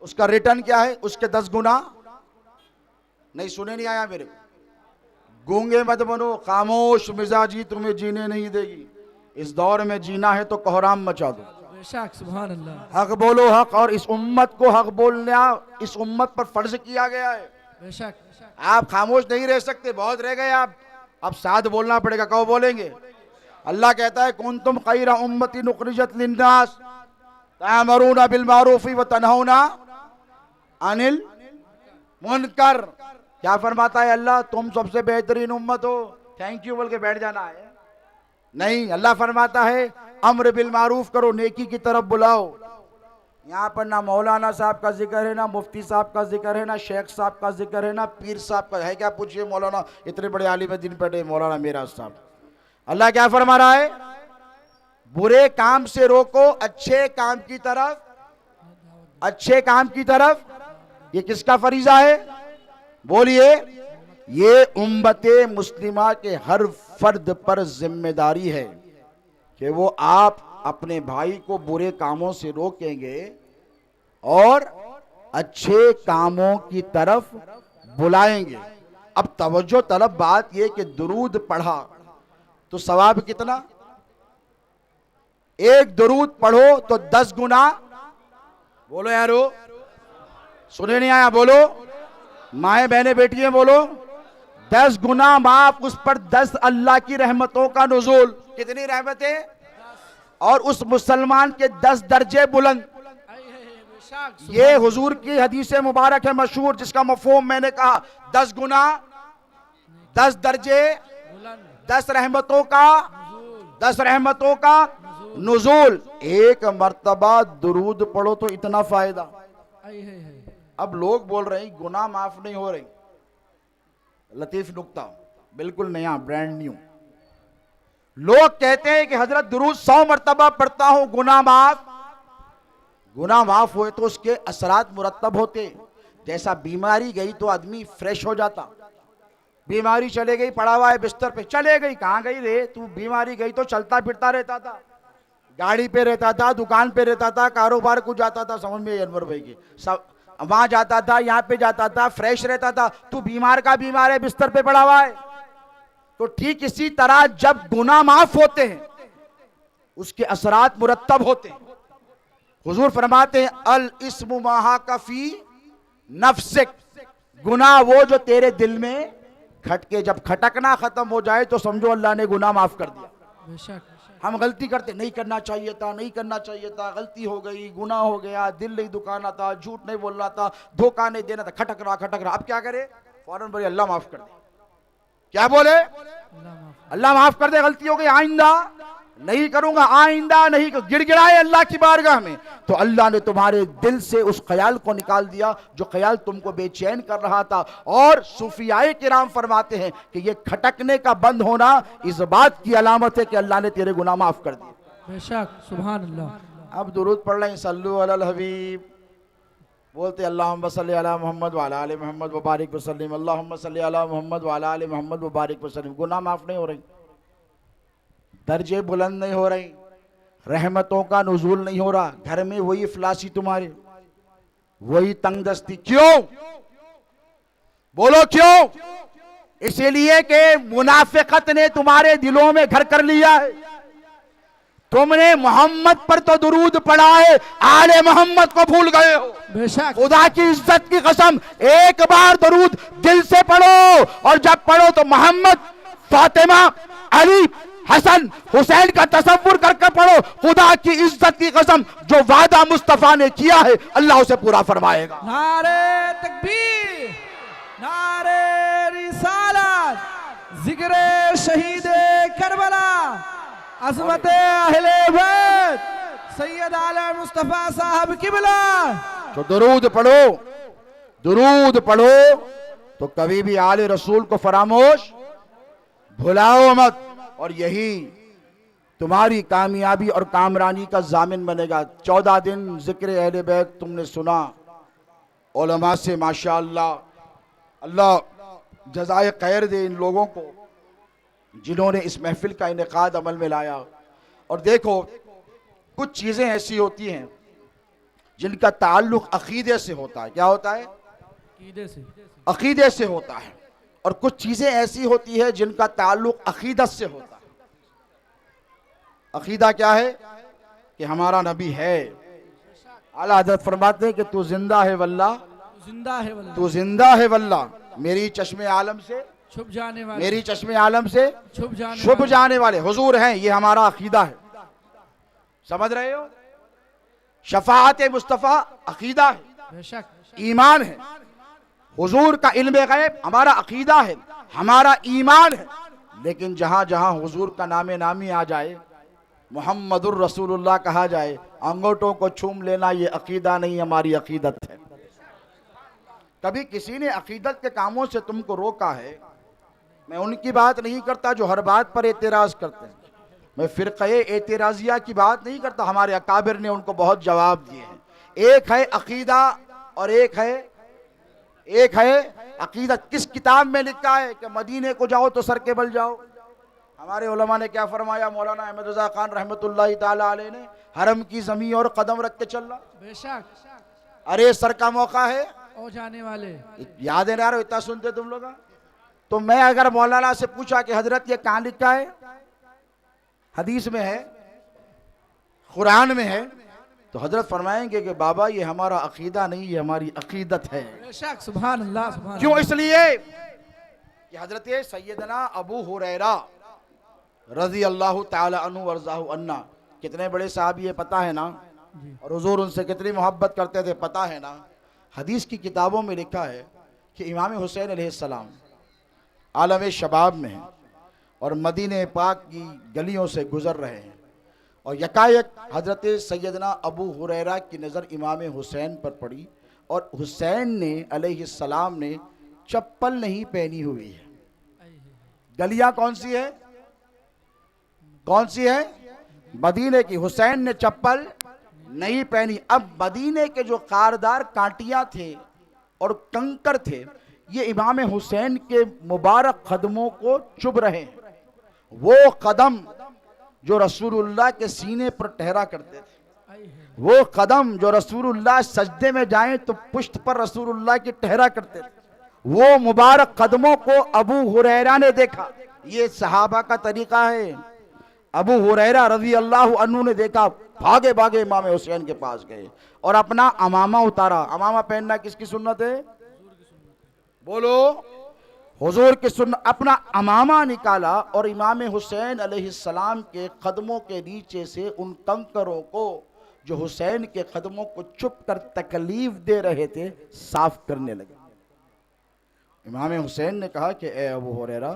उसका रिटर्न क्या है? उसके 10 गुना। नहीं सुने नहीं आया मेरे को? गूंगे मत बनो, खामोश मिजाजी तुम्हें जीने नहीं देगी। इस दौर में जीना है तो कोहराम मचा दो। बेशक सुभान अल्लाह। हक बोलो हक, और इस उम्मत को हक बोलना इस उम्मत पर फर्ज किया गया है। बेशक आप खामोश नहीं रह सकते, बहुत रह गए आप, अब साथ बोलना पड़ेगा। कहो बोलेंगे? अल्लाह कहता है कुंतुम खैरा उम्मतिन उखरिजत लिन्नास तामरूना बिल मारूफी व तनहौना अनिल मुनकर। क्या फरमाता है अल्लाह? तुम सबसे बेहतरीन उम्मत हो। थैंक यू बोल के बैठ जाना है? नहीं, अल्लाह फरमाता है अम्र बिल मारूफ करो, नेकी की तरफ बुलाओ। यहाँ पर ना मौलाना साहब का जिक्र है, ना मुफ्ती साहब का जिक्र है, ना शेख साहब का जिक्र है, ना पीर साहब का है। क्या पूछिए मौलाना, इतने बड़े आलिम दिन बैठे मौलाना मेरा साहब। अल्लाह क्या फरमा रहा है? बुरे काम से रोको, अच्छे काम की तरफ, अच्छे काम की तरफ। ये किसका फरीजा है? बोलिए। ये उम्मते मुस्लिमा के हर फर्द पर जिम्मेदारी है कि वो आप अपने भाई को बुरे कामों से रोकेंगे और अच्छे कामों की तरफ बुलाएंगे। अब तवज्जो तलब बात यह कि दुरूद पढ़ा तो सवाब कितना? एक दुरूद पढ़ो तो 10 गुना बोलो यारो, सुने नहीं आया? बोलो माए बहने बेटियां बोलो। 10 गुना माफ, उस पर 10 अल्लाह की रहमतों का नुज़ूल। कितनी रहमतें? और उस मुसलमान के 10 दर्जे बुलंद। बेशक ये हुजूर की हदीस मुबारक है मशहूर, जिसका मफहूम मैंने कहा 10 गुना, 10 दर्जे, 10 रहमतों का, 10 रहमतों का नुज़ूल। एक मर्तबा दुरूद पढ़ो तो इतना फायदा। अब लोग बोल रहे हैं गुनाह माफ नहीं हो रही। लतीफ नुक्ता, बिल्कुल नया, ब्रांड न्यू। लोग कहते हैं कि हजरत दुरूद 100 मर्तबा पढ़ता हूं गुनाह माफ। गुनाह माफ हुए तो उसके असरात मुरत्तब होते। जैसा बीमारी गई तो आदमी फ्रेश हो जाता। बीमारी चले गई, पड़ा हुआ है बिस्तर पे, चले गई, कहां गई रे तू? बीमारी गई तो चलता फिरता रहता था, गाड़ी पे रहता था, दुकान पे रहता था, कारोबार को जाता था, समझ में अनवर भाई की सब, वहां जाता था, यहाँ पे जाता था, फ्रेश रहता था। तू बीमार का बीमार है, बिस्तर पे पड़ा हुआ है। तो ठीक इसी तरह जब गुनाह माफ होते हैं उसके असरात मुरत्तब होते हैं। हुजूर फरमाते हैं अल इस्मु माहा कफी नफ्सिक, गुनाह वो जो तेरे दिल में खटके, जब खटकना खत्म हो जाए तो समझो अल्लाह ने गुनाह माफ कर दिया। बेशक हम गलती करते, नहीं करना चाहिए था, नहीं करना चाहिए था, गलती हो गई, गुनाह हो गया, दिल नहीं दुखाना था, झूठ नहीं बोलना था, धोखा नहीं देना था, खटक रहा। अब क्या करे? फौरन बोले अल्लाह माफ कर दे। क्या बोले? अल्लाह माफ कर दे, गलती हो गई, आइंदा नहीं करूंगा, आइंदा नहीं। गिड़गिड़ाए अल्लाह की बारगाह में तो अल्लाह ने तुम्हारे दिल से उस ख्याल को निकाल दिया जो ख्याल तुमको बेचैन कर रहा था। और सूफियाए किराम फरमाते हैं कि ये खटकने का बंद होना इस बात की अलामत है कि अल्लाह ने तेरे गुनाह माफ कर दिए। बेशक सुभान अल्लाह। अब दुरूद पढ़ रहे हैं, सल्लु अलल हबीब, बोलते अल्लाहुम्मा सल्ली अला मोहम्मद व अला आलि मोहम्मद व बारिक वसल्लिम, अल्लाहुम्मा सल्ली अला मोहम्मद व अला आलि मोहम्मद व बारिक वसल्लिम। गुनाह माफ नहीं हो रही, दर्जे बुलंद नहीं हो रही, रहमतों का नुज़ूल नहीं हो रहा, घर में वही इफलासी तुम्हारे, वही तंगदस्ती। क्यों? बोलो क्यों? इसीलिए कि मुनाफिकत ने तुम्हारे दिलों में घर कर लिया है। तुमने मोहम्मद पर तो दुरूद पढ़ा है, आले मोहम्मद को भूल गए हो। बेशक खुदा की इज्जत की कसम, एक बार दुरूद दिल से पढ़ो, और जब पढ़ो तो मोहम्मद, फातिमा, अली, हसन, हुसैन का तसव्वुर करके पढ़ो। खुदा की इज्जत की कसम, जो वादा मुस्तफा ने किया है अल्लाह उसे पूरा फरमाएगा। नारे तकबीर, नारे रिसालत, जिक्र शहीद करबला, अज़मत अहले बैत, सैयद आलम मुस्तफा साहब किबला। तो दुरूद पढ़ो, दुरूद पढ़ो तो कभी भी आले रसूल को फरामोश भुलाओ मत, और यही तुम्हारी कामयाबी और कामरानी का जामिन बनेगा। 14 दिन जिक्र अहले बैत तुमने सुना, उलमा से माशाअल्लाह, अल्लाह जज़ाए खैर दे इन लोगों को जिन्होंने इस महफिल का इनेकाद अमल में लाया। और देखो कुछ चीज़ें ऐसी होती हैं जिनका ताल्लुक अकीदे से होता है। क्या होता है? अकीदे से होता है। और कुछ चीज़ें ऐसी होती है जिनका ताल्लुक अकीदत से होता है। अकीदा क्या है? कि हमारा नबी है। आला हज़रत फरमाते हैं कि तू जिंदा है वल्लाह, जिंदा है वल्लाह, तू जिंदा है वल्लाह, मेरी चश्मे आलम से छुप जाने वाले, मेरी चश्मे आलम से छुप जाने वाले हुजूर हैं। ये हमारा अकीदा है, समझ रहे हो? शफाअत मुस्तफ़ा अकीदा है, बेशक ईमान है। हुजूर का इल्म गैब हमारा अकीदा है, हमारा ईमान है। लेकिन जहां जहां हुजूर का नामे नामी आ जाए, मुहम्मदुर रसूलुल्लाह कहा जाए, अंगूठों को छूम लेना ये अकीदा नहीं, हमारी अकीदत है। कभी किसी ने अकीदत के कामों से तुमको रोका है? मैं उनकी बात नहीं करता जो हर बात पर एतराज करते हैं, मैं फ़िरक़े एतराज़िया की बात नहीं करता। हमारे अकाबिर ने उनको बहुत जवाब दिए हैं। एक है अकीदा और एक है अकीदत। किस किताब में लिखा है कि मदीने को जाओ तो सर के बल जाओ? हमारे उलमा ने क्या फरमाया? मौलाना अहमद रज़ा खान रहमतुल्लाहि ताला अलैह ने, हरम की ज़मीन और कदम रख के चलना। बेशक अरे सर का मौका है, ओ जाने वाले, याद है ना यार, इतना सुनते तुम लोग। तो मैं अगर मौलाना से पूछा कि हजरत ये कहाँ लिखा है, हदीस में है, कुरान में है, तो हजरत फरमाएंगे कि बाबा ये हमारा अकीदा नहीं, ये हमारी अकीदत है। बेशक सुभान अल्लाह सुभान क्यों? अल्लाह। इसलिए कि हजरत सैयदना अबू हुरैरा रजी अल्लाह ताला अन्हु वरज़ाहु अन्ना कितने बड़े साहबी है पता है ना, और हुजूर उनसे कितनी मोहब्बत करते थे पता है ना। हदीस की किताबों में लिखा है कि इमाम हुसैन अलैहिस्सलाम आलम शबाब में हैं और मदीने पाक की गलियों से गुजर रहे हैं, और यकायक हजरत सैयदना अबू हुरैरा की नज़र इमाम हुसैन पर पड़ी, और हुसैन ने अलैहिस्सलाम ने चप्पल नहीं पहनी हुई है। गलियां कौन सी है? कौन सी है? मदीने की। हुसैन ने चप्पल नहीं पहनी। अब मदीने के जो कारदार कांटियां थे और कंकर थे, ये इमाम हुसैन के मुबारक कदमों को चुभ रहे हैं। वो कदम जो रसूलुल्लाह के सीने पर ठहरा करते थे, वो कदम जो रसूलुल्लाह सजदे में जाएं तो पुश्त पर रसूलुल्लाह की ठहरा करते थे, वो मुबारक कदमों को अबू हुरैरा ने देखा। ये सहाबा का तरीका है। अबू हुरैरा रज़ी अल्लाह अन्हु ने देखा, भागे भागे इमाम हुसैन के पास गए और अपना अमामा उतारा। अमामा पहनना किसकी सुन्नत है? बोलो, हुजूर की सुन्नत। अपना अमामा निकाला और इमाम हुसैन अलैहिस्सलाम के कदमों के नीचे से उन कंकरों को जो हुसैन के कदमों को चुप कर तकलीफ दे रहे थे साफ करने लगे। इमाम हुसैन ने कहा कि ए अबू हुरैरा,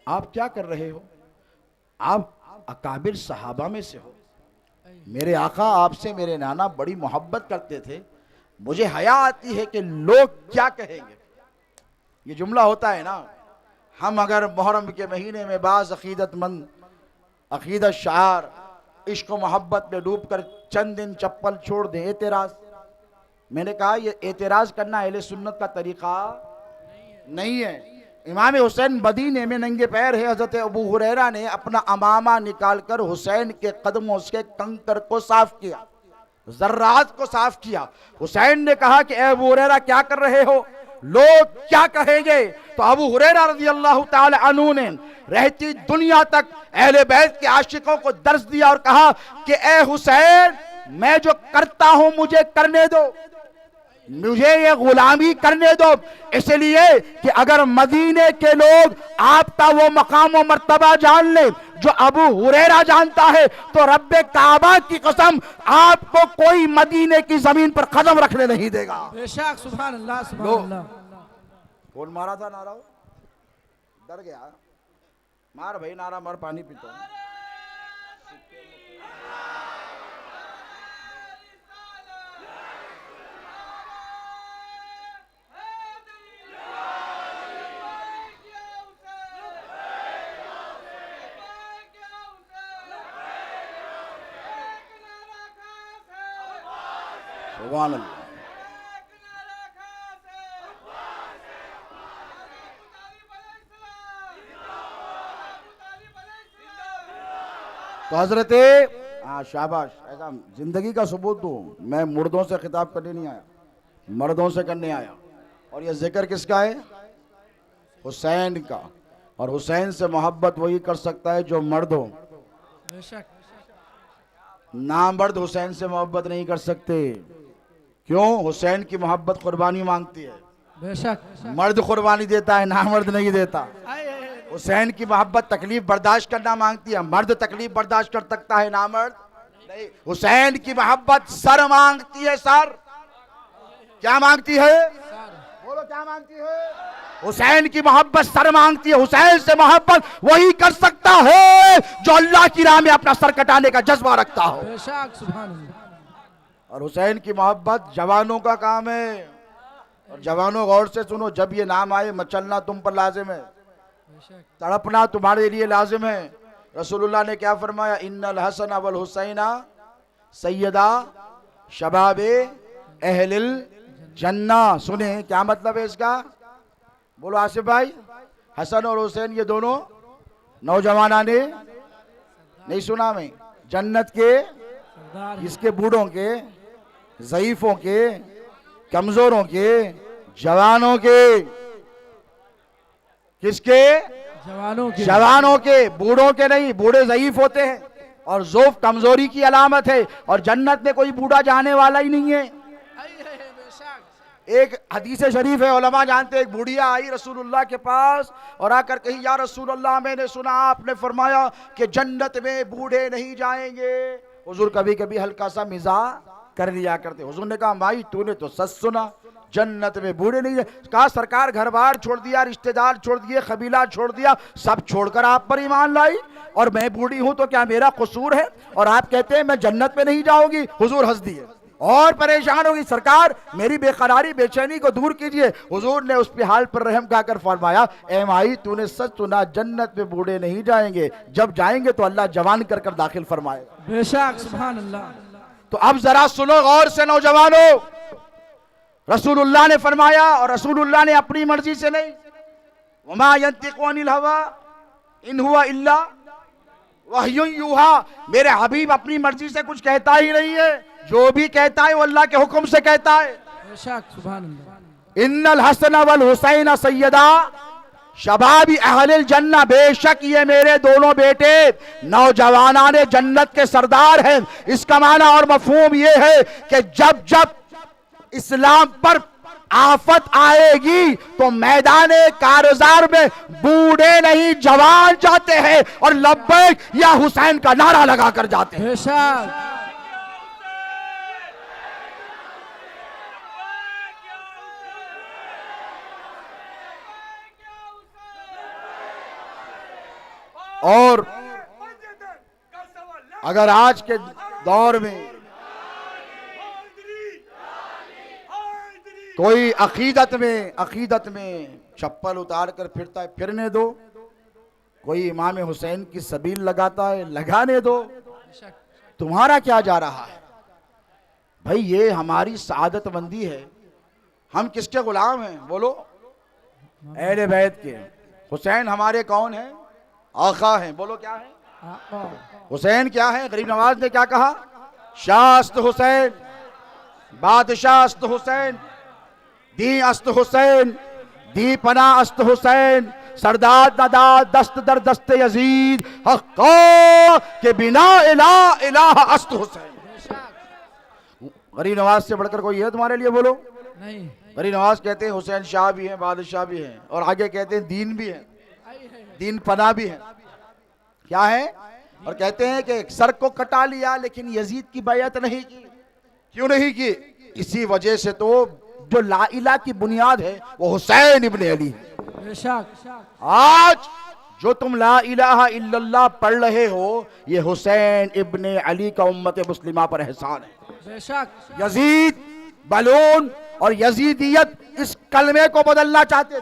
आप क्या कर रहे हो? आप अकाबिर सहाबा में से हो। मेरे आका आपसे मेरे नाना बड़ी मोहब्बत करते थे। मुझे हया आती है कि लोग क्या कहेंगे। ये जुमला होता है ना, हम अगर मुहर्रम के महीने में बाज़ अकीदतमंद अकीदत शार इश्क मोहब्बत में डूब कर चंद दिन चप्पल छोड़ दें, एतराज़। मैंने कहा ये एतराज़ करना अहले सुन्नत का तरीका नहीं है। इमाम हुसैन मदीने में नंगे पैर है। हज़रत अबू हुरैरा ने अपना अमामा निकालकर हुसैन के कदमों से कंकर को साफ किया, जर्रात को साफ किया। हुसैन ने कहा कि ए अबू हुरैरा क्या कर रहे हो? लोग क्या कहेंगे? तो अबू हुरैरा रज़ी अल्लाह ताला अन्हु ने रहती दुनिया तक अहले बैत के आशिकों को दर्श दिया और कहा कि ए हुसैन, मैं जो करता हूं मुझे करने दो, मुझे ये गुलामी करने दो। इसलिए कि अगर मदीने के लोग आपका वो मकाम और मर्तबा जान ले जो अबू हुरैरा जानता है, तो रब्बे काबा की कसम आपको कोई मदीने की जमीन पर कदम रखने नहीं देगा। बेशक सुभान अल्लाह सुभान अल्लाह। कौन मारा था नारा? डर गया? मार भाई नारा, मार, पानी पीता हूं। सुभान अल्लाह। तो हजरत शाबाश, ऐसा जिंदगी का सबूत दो। मैं मुर्दों से खिताब करने नहीं आया, मर्दों से करने आया। और ये जिक्र किसका है? हुसैन का। और हुसैन से मोहब्बत वही कर सकता है जो मर्द हो। बेशक नामर्द हुसैन से मोहब्बत नहीं कर सकते। क्यों? हुसैन की मोहब्बत कुर्बानी मांगती है। बेशक मर्द कुर्बानी देता है, नामर्द नहीं देता। आए, हुसैन की मोहब्बत तकलीफ बर्दाश्त करना मांगती है, मर्द तकलीफ बर्दाश्त कर सकता है, नामर्द नहीं। हुसैन की मोहब्बत सर मांगती है, सर। क्या मांगती है? बोलो क्या मांगती है? हुसैन की मोहब्बत सर मांगती है। हुसैन से मोहब्बत वही कर सकता है जो अल्लाह की राह में अपना सर कटाने का जज्बा रखता हो। बेशक सुभान अल्लाह। और हुसैन की मोहब्बत जवानों का काम है। और जवानों गौर से सुनो, जब ये नाम आए मचलना तुम पर लाजिम है, तड़पना तुम्हारे लिए लाजिम है। रसूलुल्लाह ने क्या फरमाया? इन्नल हसन वल हुसैना सैयदा शबाबे अहलिल जन्ना। सुने क्या मतलब है इसका? बोलो आसिफ भाई। हसन और हुसैन ये दोनों नौजवाना ने नहीं सुना मैं? जन्नत के, इसके बूढ़ों के, ज़ईफों के, कमजोरों के, जवानों के। किसके? जवानों के। जवानों के, बूढ़ों के नहीं। बूढ़े ज़ईफ होते हैं और ज़ौफ़ कमजोरी की अलामत है, और जन्नत में कोई बूढ़ा जाने वाला ही नहीं है। बेशक एक हदीस शरीफ है, उलमा जानते हैं, एक बुढ़िया आई रसूलुल्लाह के पास और आकर कही, या रसूलुल्लाह, मैंने सुना आपने फरमाया कि जन्नत में बूढ़े नहीं जाएंगे। हुजूर कभी कभी हल्का सा मिजाज कर लिया करते। हुजूर ने कहा, माई तूने तो सच सुना, जन्नत में बूढ़े नहीं जाए। कहा, सरकार घर बार छोड़ दिया, रिश्तेदार छोड़ दिए, कबीला छोड़ दिया, सब छोड़कर आप पर ईमान लाई, और मैं बूढ़ी हूं तो क्या मेरा कसूर है, और आप कहते हैं मैं जन्नत में नहीं जाऊंगी। हुजूर हंस दिए और परेशान होगी, सरकार मेरी बेकरारी बेचैनी को दूर कीजिए। हुजूर ने उस पे हाल पर रहम खाकर फरमाया, ए माई तूने सच सुना, जन्नत में बूढ़े नहीं जाएंगे, जब जाएंगे तो अल्लाह जवान कर कर दाखिल फरमाएगा। बेशक सुभान अल्लाह। तो अब जरा सुनो गौर से नौजवानों, रसूलुल्लाह ने फरमाया, और रसूलुल्लाह ने अपनी मर्जी से नहीं, वमा यंतिकु अनिल हवा इन हुवा इल्ला वह्युन यूहा, मेरे हबीब अपनी मर्जी से कुछ कहता ही नहीं है, जो भी कहता है वो अल्लाह के हुक्म से कहता है। बेशक सुभान अल्लाह। इन्नल हसन वल हुसैन सैयदा शबाबी अहलिल जन्ना, बेशक ये मेरे दोनों बेटे नौजवानाने जन्नत के सरदार हैं। इसका माना और मफहूम ये है कि जब जब इस्लाम पर आफत आएगी तो मैदाने कारजार में बूढ़े नहीं जवान जाते हैं और लब्बैक या हुसैन का नारा लगाकर जाते हैं। बेशक और अगर आज के दौर में कोई अकीदत में चप्पल उतार कर फिरता है, फिरने दो। कोई इमाम हुसैन की सबील लगाता है, लगाने दो। तुम्हारा क्या जा रहा है भाई? ये हमारी सआदत मंदी है। हम किसके गुलाम हैं? बोलो, अहले बैत के। हुसैन हमारे कौन है? आका हैं। बोलो क्या है? हुसैन क्या है? गरीब नवाज ने क्या कहा? शास्त हुसैन, बादशाह हुसैन, दी अस्त हुसैन, दी पना अस्त हुसैन, सरदार नदा दस्त दर दस्त यजीद, हक्का के बिना इला इलाह अस्त हुसैन। गरीब नवाज से बढ़कर कोई है तुम्हारे लिए? बोलो नहीं। गरीब नवाज कहते हैं हुसैन शाह भी हैं, बादशाह भी हैं, और आगे कहते हैं दीन भी है, दीन पना भी है। क्या है? और कहते हैं कि सर को कटा लिया लेकिन यजीद की बैयत नहीं की। क्यों नहीं की? इसी वजह से तो जो ला इला की बुनियाद है वो हुसैन इब्ने अली है। बेशक आज जो तुम ला इलाहा इल्लल्लाह पढ़ रहे हो, ये हुसैन इब्ने अली का उम्मत मुस्लिमा पर एहसान है। बेशक यजीद, बलून और यजीदियत इस कलमे को बदलना चाहते थे,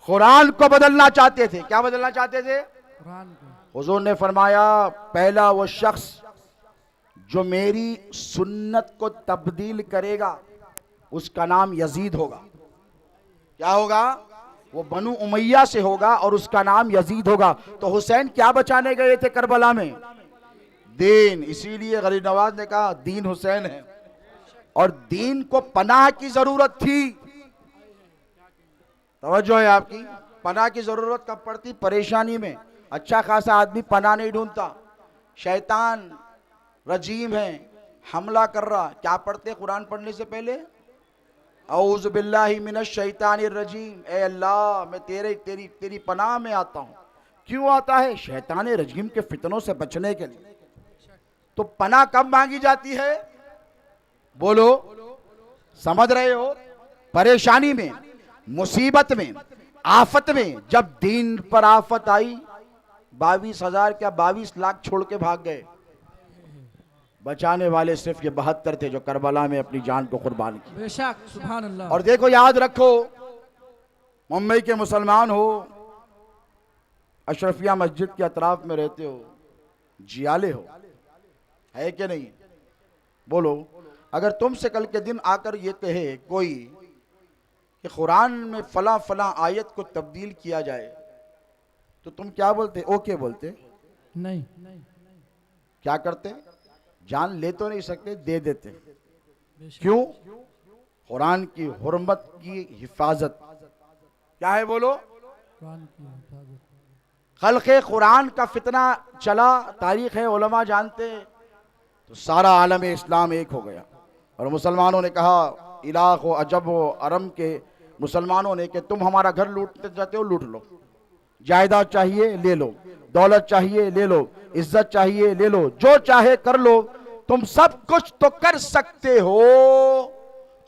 कुरान को बदलना चाहते थे। क्या बदलना चाहते थे? कुरान को। हुजूर ने फरमाया, पहला वो शख्स जो मेरी सुन्नत को तब्दील करेगा उसका नाम यजीद होगा। क्या होगा? वो बनु उमैया से होगा और उसका नाम यजीद होगा। तो हुसैन क्या बचाने गए थे करबला में? दीन। इसीलिए गरीब नवाज ने कहा दीन हुसैन है, और दीन को पनाह की जरूरत थी। तवज्जो है आपकी? पनाह की जरूरत कब पड़ती? परेशानी में। अच्छा खासा आदमी पनाह नहीं ढूंढता, शैतान रजीम है, हमला कर रहा, क्या पढ़ते कुरान पढ़ने से पहले? औज़ु बिल्लाहि मिनश शैतानिर रजीम, ए अल्लाह मैं तेरी पनाह में आता हूँ। क्यों आता है? शैतान रजीम के फितनों से बचने के लिए। तो पनाह कब मांगी जाती है? बोलो, समझ रहे हो? परेशानी में, मुसीबत में, आफत में। जब दीन पर आफत आई, 22,000 क्या 22 लाख छोड़ के भाग गए। बचाने वाले सिर्फ ये 72 थे जो करबला में अपनी जान को कुर्बान की। बेशक सुभान अल्लाह। और देखो, याद रखो, मुंबई के मुसलमान हो, अशरफिया मस्जिद के अतराफ में रहते हो, जियाले हो, है कि नहीं? बोलो, अगर तुमसे कल के दिन आकर ये कहे कोई कि कुरान में फला फला आयत को तब्दील किया जाए, तो तुम क्या बोलते? ओके बोलते? नहीं। क्या करते? जान ले तो नहीं सकते, दे देते। क्यों? कुरान की हुर्मत की हिफाजत। क्या है? बोलो। कुरान की हिफाजत। खल्क़े कुरान का फितना चला, तारीख़ है, उलमा जानते हैं, तो सारा आलम इस्लाम एक हो गया। और मुसलमानों ने कहा, इलाक़ हो, अजब हो, अरम के मुसलमानों ने कि तुम हमारा घर लूटते जाते हो, लूट लो, जायदाद चाहिए ले लो, दौलत चाहिए ले लो, इज्जत चाहिए ले लो, जो चाहे कर लो, तुम सब कुछ तो कर सकते हो,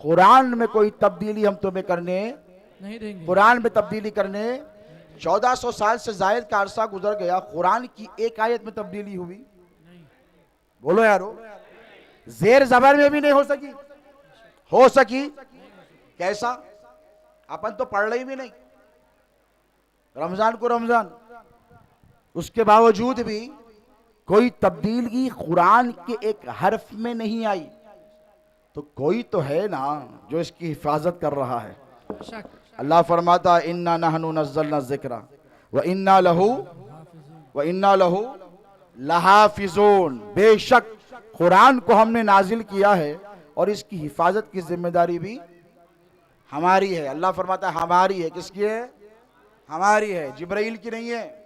कुरान में कोई तब्दीली हम तुम्हें करने नहीं देंगे। कुरान में तब्दीली करने 1400 साल से जायद का अरसा गुजर गया, कुरान की एक आयत में तब्दीली हुई? बोलो यारो, जेर जबर में भी नहीं हो सकी। कैसा? अपन तो पढ़ रही भी नहीं, रमजान को रमजान, उसके बावजूद भी कोई तब्दीली कुरान के एक हर्फ में नहीं आई। तो कोई तो है ना जो इसकी हिफाजत कर रहा है। बेशक। अल्लाह फरमाता, इन्ना नहनु नज़्ज़लना ज़िक्रा व इन्ना लहू लहाफिज़ून, बेशक कुरान को हमने नाजिल किया है और इसकी हिफाजत की जिम्मेदारी भी हमारी है। अल्लाह फरमाता है हमारी है। किसकी है? हमारी है, जिब्राइल की नहीं है।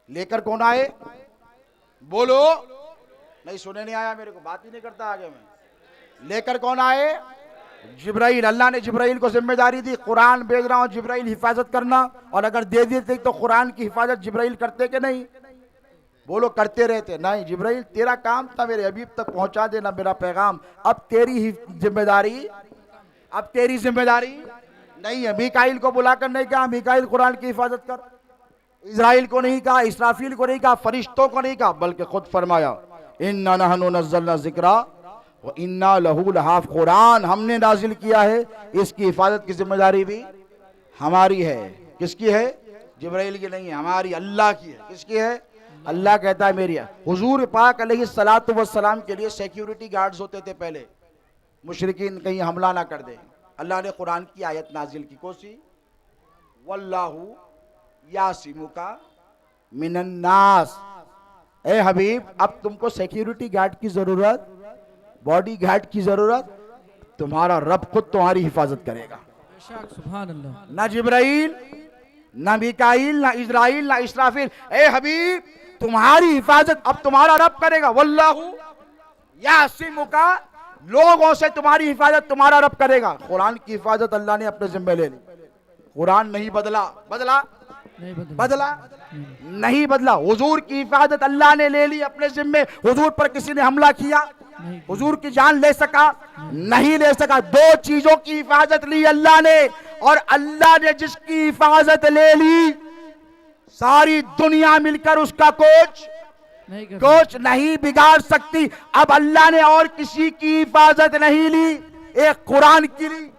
लेकर कौन आए? बोलो, नहीं सुने नहीं आया मेरे को, बात ही नहीं करता आगे में। लेकर कौन आए? जिब्राइल। अल्लाह ने जिब्राइल को जिम्मेदारी दी, कुरान भेज रहा हूं, जिब्राइल हिफाजत करना। और अगर दे देते तो कुरान की हिफाजत जिब्राइल करते कि नहीं? बोलो, करते रहते। नहीं, जिब्राइल तेरा काम था मेरे हबीब तक पहुंचा देना मेरा पैगाम, अब तेरी जिम्मेदारी नहीं है। मीकाइल को बुलाकर नहीं कहा मीकाइल कुरान की हिफाजत कर, इज़राइल को नहीं कहा, इसराफील को नहीं कहा, फरिश्तों को नहीं कहा, बल्कि खुद फरमाया, इन्ना नहनु नज़्ज़लना ज़िक्रा व इन्ना लहू लहाफ़, कुरान हमने नाजिल किया है, इसकी हिफाजत की जिम्मेदारी भी हमारी है। किसकी है? जिब्राइल की नहीं है, हमारी, अल्लाह की है। किसकी है? अल्लाह कहता है मेरी है। हुजूर पाक अलैहिस्सलातु वस्सलाम के लिए सिक्योरिटी गार्ड्स होते थे पहले, मुशरिकीन कहीं हमला ना कर दे। अल्लाह ने कुरान की आयत नाजिल की, कोसी वल्लाहु यासिमुका मिनन्नास। ए हबीब, अब तुमको सिक्योरिटी गार्ड की जरूरत, बॉडी गार्ड की जरूरत, तुम्हारा रब खुद तुम्हारी हिफाजत करेगा। सुभान अल्लाह। ना जिब्राइल, ना मीकाइल, ना इज़राइल, ना इसराफील। ए हबीब, तुम्हारी हिफाजत अब तुम्हारा रब करेगा। वल्लाहु यासिमुका, लोगों से तुम्हारी हिफाजत तुम्हारा रब करेगा। कुरान की हिफाजत अल्लाह ने अपने जिम्मे ले ली। कुरान नहीं बदला नहीं बदला। हुजूर की हिफाजत अल्लाह ने ले ली अपने जिम्मे। हुजूर पर किसी ने हमला किया? हुजूर की जान ले सका? नहीं ले सका। दो चीजों की हिफाजत ली अल्लाह ने, और अल्लाह ने जिसकी हिफाजत ले ली, सारी दुनिया मिलकर उसका कोच नहीं बिगाड़ सकती। अब अल्लाह ने और किसी की हिफाजत नहीं ली, एक कुरान की ली।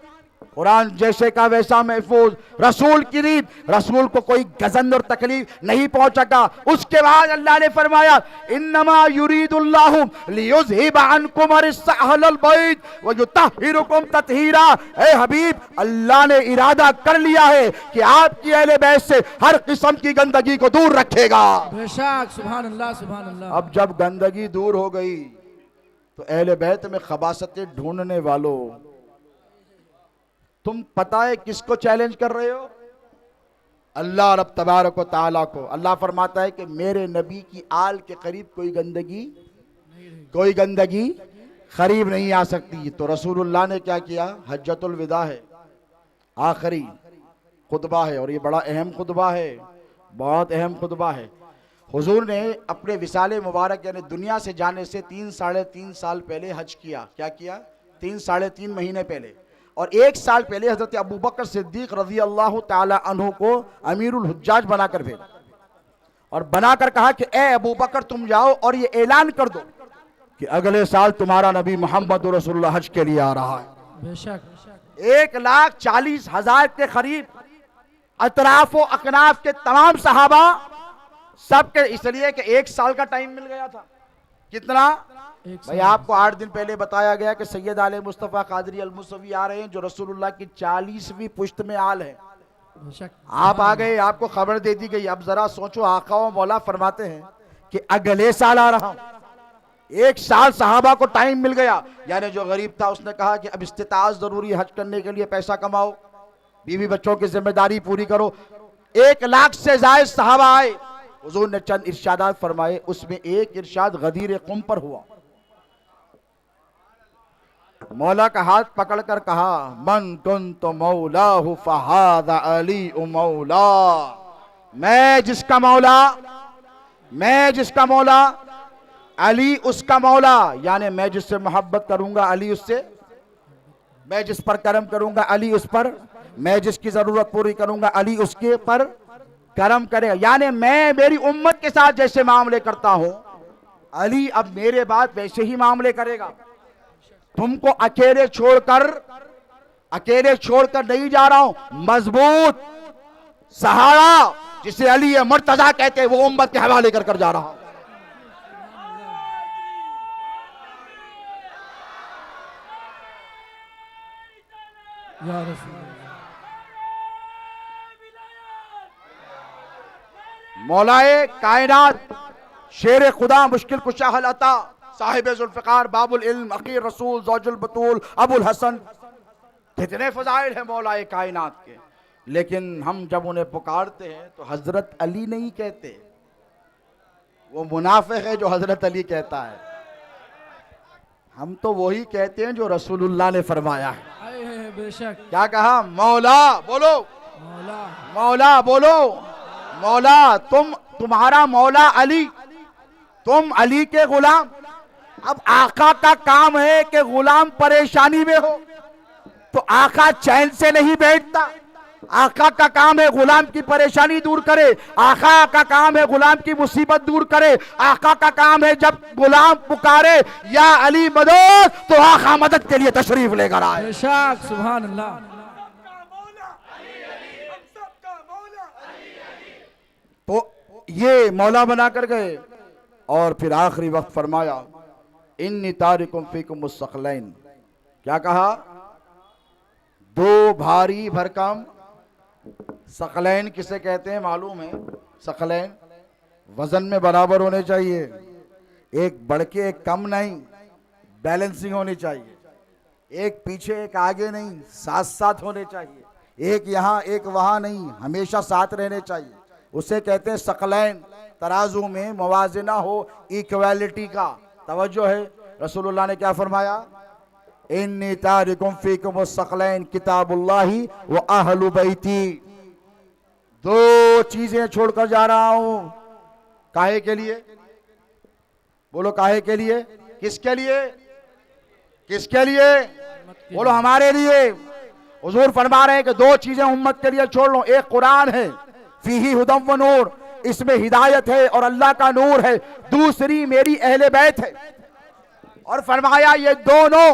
कुरान जैसे का वैसा महफूज। रसूल की रीत, रसूल को कोई गजन और तकलीफ नहीं पहुंचता। उसके बाद अल्लाह ने फरमाया, इन्नमा युरीदुल्लाहु लियुज़हिब अन्कुम रिज्सा अहलल बैत व युतहिरुकुम तत्हीरा। ए हबीब, अल्लाह ने इरादा कर लिया है कि आपकी अहले बैत से हर किस्म की गंदगी को दूर रखेगा। बेशक, सुभान अल्लाह, सुभान अल्लाह। अब जब गंदगी दूर हो गई तो अहले बैत में खबासतें ढूंढने वालों, तुम पता है किसको चैलेंज कर रहे हो? अल्लाह रब तबारक व तआला को। अल्लाह फरमाता है कि मेरे नबी की आल के करीब कोई गंदगी करीब नहीं आ सकती। तो रसूलुल्लाह ने क्या किया? हज्जतुल विदा है, आखिरी खुतबा है, और ये बड़ा अहम खुतबा है, बहुत अहम खुतबा है। हुजूर ने अपने विसाले मुबारक यानी दुनिया से जाने से 3-3.5 साल पहले हज किया। क्या किया? 3-3.5 महीने पहले। और 1 साल पहले हजरत अबू बकर सिद्दीक रज़ी अल्लाह ताला अन्हु को अमीरुल हुज्जाज बनाकर भेजा, और बनाकर कहा कि ए अबू बकर, तुम जाओ और ये ऐलान कर दो कि अगले साल तुम्हारा नबी मोहम्मद रसूलुल्लाह हज के लिए आ रहा है। बेशक। 1,40,000 के करीब अतराफ व अकनाफ के तमाम सहाबा, सबके, इसलिए कि 1 साल का टाइम मिल गया था। कितना भाई? आपको 8 दिन पहले बताया गया कि सैयद आले मुस्तफ़ा कादरी अल मुसवी आ रहे हैं, जो रसूलुल्लाह की 40वीं पुश्त में आल है। आप आ गए, आपको खबर दे दी गई। अब जरा सोचो, आका व मौला फरमाते हैं कि अगले साल आ रहा हूं। 1 साल सहाबा को टाइम मिल गया। यानी जो गरीब था उसने कहा कि अब इस्तिताअत जरूरी, हज करने के लिए पैसा कमाओ, बीवी बच्चों की जिम्मेदारी पूरी करो। 1 लाख से ज्यादा सहाबा आए। हुजूर ने चंद इरशादात फरमाए, उसमें एक इरशाद गदीर कुम पर हुआ। मौला का हाथ पकड़कर कहा, मन कुन्तु मौलाहु फहादा अली मौला। मैं जिसका मौला, अली उसका मौला। यानी मैं जिससे मोहब्बत करूंगा अली उससे, मैं जिस पर करम करूंगा अली उस पर, मैं जिसकी जरूरत पूरी करूंगा अली उसके पर करम करेगा। यानी मैं मेरी उम्मत के साथ जैसे मामले करता हूं, अली अब मेरे बाद वैसे ही मामले करेगा। तुमको अकेले छोड़कर नहीं जा रहा हूं, मजबूत सहारा जिसे अली मुर्तजा कहते हैं, वो उम्मत के हवाले कर जा रहा हूं। या रसूल मौलाए कायनात, शेर खुदा, मुश्किल कुशा हल अता, साहिब जुल्फ़िकार, बाबुल इल्म, अकीर रसूल, ज़ौजुल बतूल, अबुल हसन, कितने फजाइल हैं मौलाए कायनात के। लेकिन हम जब उन्हें पुकारते हैं तो हजरत अली नहीं कहते, वो मुनाफिक है जो हजरत अली कहता है। हम तो वही कहते हैं जो रसूलुल्लाह ने फरमाया है। बेशक। क्या कहा? मौला बोलो, मौला, मौला बोलो, मौला। तुम्हारा मौला अली, तुम अली के गुलाम। अब आका का काम है कि गुलाम परेशानी में हो तो आका चैन से नहीं बैठता। आका का काम है गुलाम की परेशानी दूर करे, आका का काम है गुलाम की मुसीबत दूर करे, आका का काम है जब गुलाम पुकारे या अली मदद, तो आका मदद के लिए तशरीफ लेकर आए। बेशक, सुभान अल्लाह। तो ये मौला बना कर गए। और फिर आखिरी वक्त फरमाया, इन्नी तारिकुम फीकुम मुस्तक़लैन। क्या कहा? दो भारी भरकम। सकलैन किसे कहते हैं मालूम है? सकलैन वजन में बराबर होने चाहिए, एक बढ़ के एक कम नहीं, बैलेंसिंग होनी चाहिए। एक पीछे एक आगे नहीं, साथ साथ होने चाहिए। एक यहाँ एक वहाँ नहीं, हमेशा साथ रहने चाहिए। उसे कहते हैं सकलैन। तराजू में मवाजना हो, इक्वालिटी का। तवज्जो है, रसूलुल्लाह ने क्या फरमाया? इन्नी तारिकुम फीकुम सकलैन किताबुल्लाही व अहलु बैती। दो चीजें छोड़कर जा रहा हूं। काहे के लिए? बोलो काहे के लिए? किसके लिए? किसके लिए? बोलो हमारे लिए। हुजूर फरमा रहे हैं कि दो चीजें उम्मत के लिए छोड़ लो। एक कुरान है, फीही हुदम व नूर, इसमें हिदायत है और अल्लाह का नूर है। दूसरी मेरी अहले बैत है। और फरमाया ये दोनों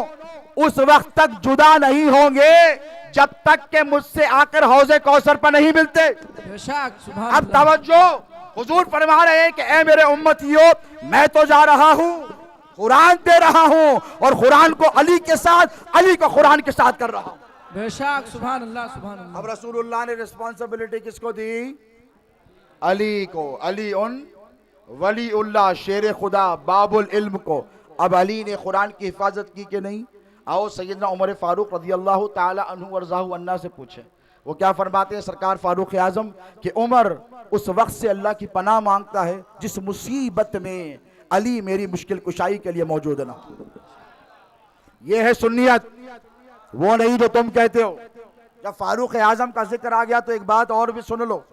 उस वक्त तक जुदा नहीं होंगे जब तक के मुझसे आकर हौज़े कौसर पर नहीं मिलते। बेशक, सुभान अब अल्लाह। तवज्जो, हुजूर फरमा रहे हैं कि ए मेरे उम्मतियों, मैं तो जा रहा हूं, कुरान दे रहा हूं और कुरान को अली के साथ, अली को कुरान के साथ कर रहा हूं। बेशक, सुभान अल्लाह, सुभान अल्लाह। अब रसूलुल्लाह ने रिस्पांसिबिलिटी किसको दी? अली को। अली उन वली उल्लाह, शेर खुदा, बाबुल इल्म को। अब अली ने कुरान की हिफाजत की कि नहीं? आओ सैयदना उमर फारूक रज़ी अल्लाह ताला अन्हु वर्ज़ाहु अन्ना से पूछे। वो क्या फरमाते हैं सरकार फारूक आज़म कि उमर उस वक्त से अल्लाह की पनाह मांगता है जिस मुसीबत में अली मेरी मुश्किल कुशाई के लिए मौजूद ना। ये है सुन्नियत, वो नहीं जो तुम कहते हो। जब फारूक आज़म का जिक्र आ गया तो एक बात और भी सुन लो।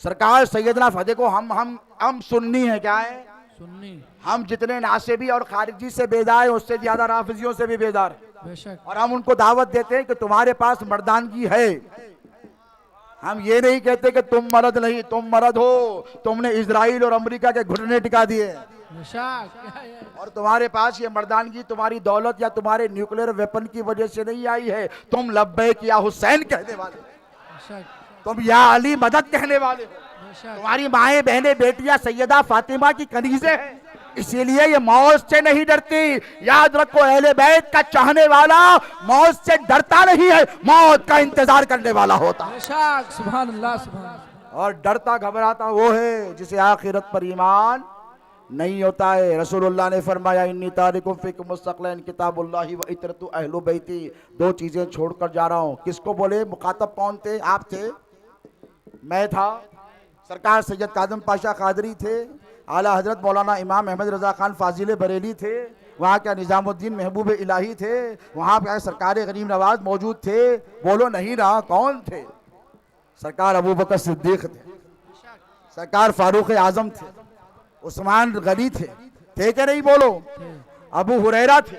सरकार सैयदना फदे को हम सुन्नी है। क्या है? सुन्नी। हम जितने नासिबी और खारिजी से बेदार हैं उससे ज्यादा राफिजियों से भी बेदार हैं। बेशक। और हम उनको दावत देते हैं कि तुम्हारे पास मर्दानगी है। हम ये नहीं कहते कि तुम मर्द नहीं, तुम मर्द हो, तुमने इजराइल और अमेरिका के घुटने टिका दिए और तुम्हारे पास ये मर्दानगी तुम्हारी दौलत या तुम्हारे न्यूक्लियर वेपन की वजह से नहीं आई है। तुम लब्बैक या हुसैन कहने वाले, तुम या अली मदद कहने वाले हो। तुम्हारी माएँ बहनें बेटियां सैयदा फातिमा की कनीज़ें हैं, इसीलिए ये मौत से नहीं डरती। याद रखो, अहले बैत का चाहने वाला मौत से डरता नहीं है, मौत का इंतजार करने वाला होता है। सुभान अल्लाह, सुभान अल्लाह। और डरता घबराता वो है जिसे आखिरत पर ईमान नहीं होता है। रसूलुल्लाह ने फरमाया, इन्नी तारिकुम फीकुम मुस्तक़लैन किताबुल्लाही व इतरतु अहलु बैती। दो चीजें छोड़कर जा रहा हूं। किसको बोले? मुखातब कौन थे? आप थे, मैं था, सरकार सैयद कादम पाशा कादरी थे, आला हजरत मौलाना इमाम अहमद रजा खान फाजिल बरेली थे, वहाँ क्या निजामुद्दीन महबूब इलाही थे, वहाँ क्या सरकार गरीब नवाज मौजूद थे। बोलो नहीं ना, कौन थे? सरकार अबू बकर सिद्दीक थे, सरकार फारूक आजम थे, उस्मान गनी थे कि नहीं? बोलो। अबू हुरैरा थे,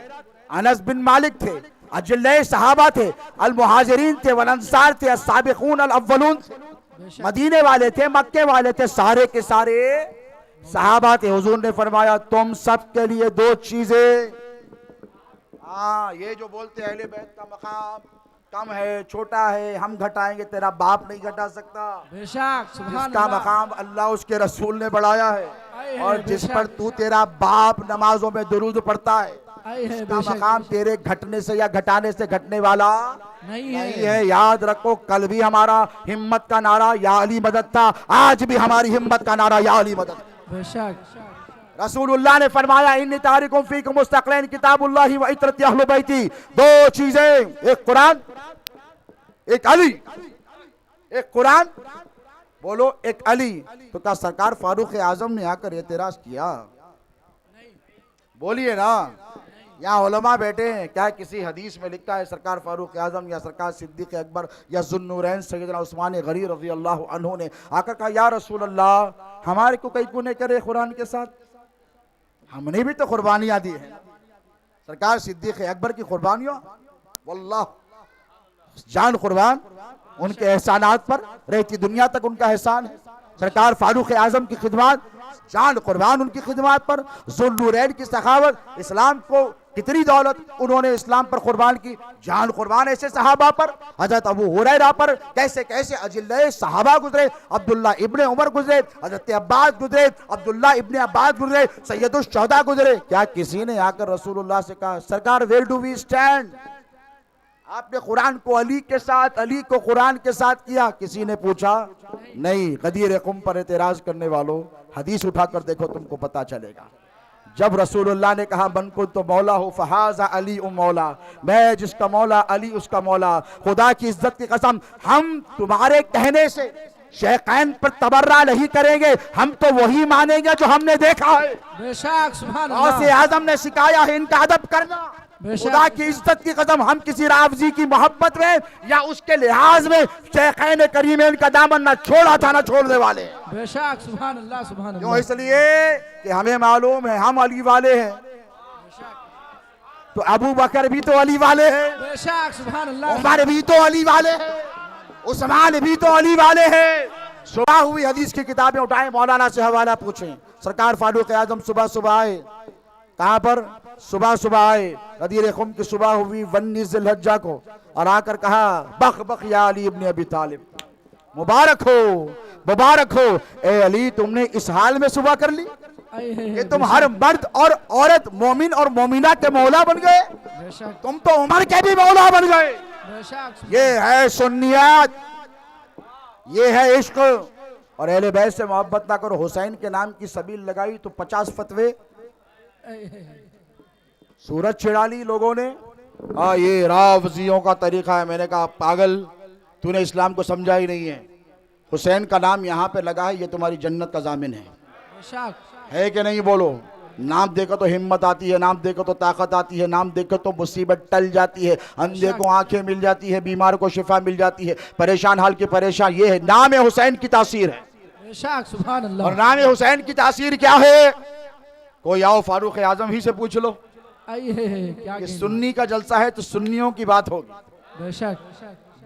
अनस बिन मालिक थे, अजल्ले सहाबा थे, अल मुहाजिरीन थे, वल अंसार थे, अस्साबिकून अल अव्वलून थे, मदीने वाले थे, मक्के वाले थे, सारे के सारे सहाबा थे। हुजूर ने फरमाया तुम सब के लिए दो चीजें, हाँ ये जो बोलते हैं अहले बैत का मकाम कम है, छोटा है, हम घटाएंगे, तेरा बाप नहीं घटा सकता। बेशक सुभान जिसका अल्लाह। मकाम अल्लाह उसके रसूल ने बढ़ाया है, और जिस पर तू तेरा बाप नमाजों में दुरूद पढ़ता है, इसका मकाम तेरे घटने से या घटाने से घटने वाला नहीं है। याद रखो, कल भी हमारा हिम्मत का नारा या अली मदद था, आज भी हमारी हिम्मत का नारा या अली मदद। बेशक रसूलुल्लाह ने फरमाया इन्नी तारिकुम फीकुम मुस्तक़िलन किताबुल्लाहि व इतरती अहले बैती, दो चीजें, एक कुरान, एक अली। एक कुरान बोलो, एक अली। तो क्या सरकार फारूक आजम ने आकर एतराज किया? बोलिए ना। यहाँ उलमा बैठे हैं, क्या किसी हदीस में लिखा है सरकार फारूक आजम या सरकार सिद्दीक अकबर या ज़ुन्नूरैन सैयदना उस्मान गनी रज़ी अल्लाह अन्हु ने आकर कहा या रसूल अल्लाह हमारे को कई कुने करे कुरान के साथ, हमने भी तो कुर्बानियाँ दी हैं। सरकार सिद्दीक अकबर की कुर्बानियों, वल्लाह जान कुर्बान उनके एहसानात पर रहती दुनिया तक उनका एहसान है। सरकार फारूक आजम की खिदमत, जान कुर्बान उनकी खिदमत पर। ज़ुन्नूरैन की सखावत, इस्लाम को कितनी दौलत उन्होंने इस्लाम पर कुर्बान की, जान कुर्बान ऐसे सहाबा पर, हजरत अबू हुरैरा पर कैसे कैसे अजिल्ले सहाबा गुजरे, अब्दुल्ला इब्ने उमर गुजरे, हजरत अब्बास गुजरे, अब्दुल्ला इब्ने अब्बास गुजरे, सैयदुश चौदह गुजरे। क्या किसी ने आकर रसूलुल्लाह से कहा सरकार वेयर डू वी स्टैंड? आपने कुरान को अली के साथ, अली को कुरान के साथ किया? किसी ने पूछा नहीं। गदीर कुम पर एतराज करने वालों, हदीस उठाकर देखो, तुमको पता चलेगा। जब रसूलुल्लाह ने कहा मन को तो मौला हो फहाजा अली उ मौला, मैं जिसका मौला अली उसका मौला, खुदा की इज्जत की कसम हम तुम्हारे कहने से शेखैन पर तबर्रा नहीं करेंगे, हम तो वही मानेंगे जो हमने देखा है। बेशक सुभान गौसे अल्लाह। आजम ने सिखाया है इनका अदब करना। खुदा की इज्जत की कसम हम किसी रावजी की मोहब्बत में या उसके लिहाज में शेखैन करीमैन का दामन न छोड़ा था न छोड़ने वाले। बेशक सुभान अल्लाह सुभान क्यों? अल्लाह। इसलिए कि हमें मालूम है हम अली वाले हैं, तो अबू बकर भी तो अली वाले हैं, बेशक सुभान अल्लाह। उमर भी तो अली वाले हैं, उस्मान भी तो अली वाले हैं। सुबह हुई हदीस की किताबें उठाएं, मौलाना से हवाला पूछें। सरकार फारूक आजम सुबह सुबह आए, कहां पर? सुबह सुबह आए, गदीर खुम की सुबह हुई 19 ज़िलहज्जा को, और आकर कहा बख बख या अली इब्ने अबी तालिब, मुबारक हो मुबारक हो ए अली, तुमने इस हाल में सुबह कर ली कि तुम हर मर्द और औरत, मोमिन और मोमिना के मौला बन गए, तुम तो उमर के भी मौला बन गए। ये है सुन्नियत, ये है इश्क। और अहले बैत से मोहब्बत ना करो, हुसैन के नाम की सबील लगाई तो 50 फतवे सूरज छिड़ा ली लोगों ने। ये रावजियों का तरीका है। मैंने कहा पागल, तूने इस्लाम को समझा ही नहीं है। हुसैन का नाम यहाँ पे लगा है, ये तुम्हारी जन्नत का जामिन है कि नहीं? बोलो। नाम देखो तो हिम्मत आती है, नाम देखो तो ताकत आती है, नाम देखो तो मुसीबत टल जाती है, अंधे को आंखें मिल जाती है, बीमार को शिफा मिल जाती है, परेशान हाल की परेशान। ये है नाम हुसैन की तासीर है। सुभान अल्लाह। और नाम हुसैन की तासीर क्या है? कोई आओ फारूक आजम ही से पूछ लो। ये सुन्नी का जलसा है तो सुन्नियों की बात होगी।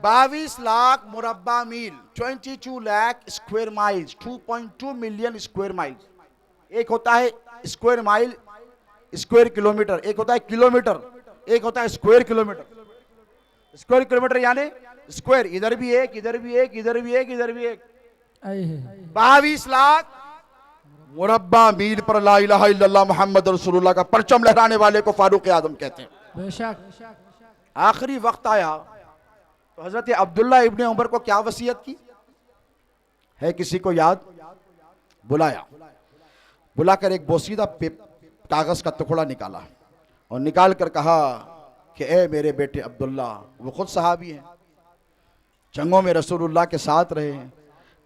22 लाख मुरब्बा मील, 22 lakh square miles, 2.2 million square miles. एक होता है स्क्वायर माइल, स्क्वायर किलोमीटर, एक होता है किलोमीटर, एक होता है स्क्वायर किलोमीटर। स्क्वायर किलोमीटर यानी स्क्वायर, इधर भी एक, इधर भी एक, इधर भी एक, इधर भी एक। 22 लाख मुरब्बा मील पर ला इलाहा इल्लल्लाह मुहम्मद रसूलुल्लाह का परचम लहराने वाले को फारूक आजम कहते हैं। आखिरी वक्त आया तो हजरत अब्दुल्ला इब्ने उमर को क्या वसीयत की है किसी को याद? बुलाया, बुलाकर एक बोसीदा कागज का टुकड़ा निकाला और निकाल कर कहा कि ए मेरे बेटे अब्दुल्ला, वो खुद सहाबी हैं, जंगों में रसूलुल्लाह के साथ रहे हैं,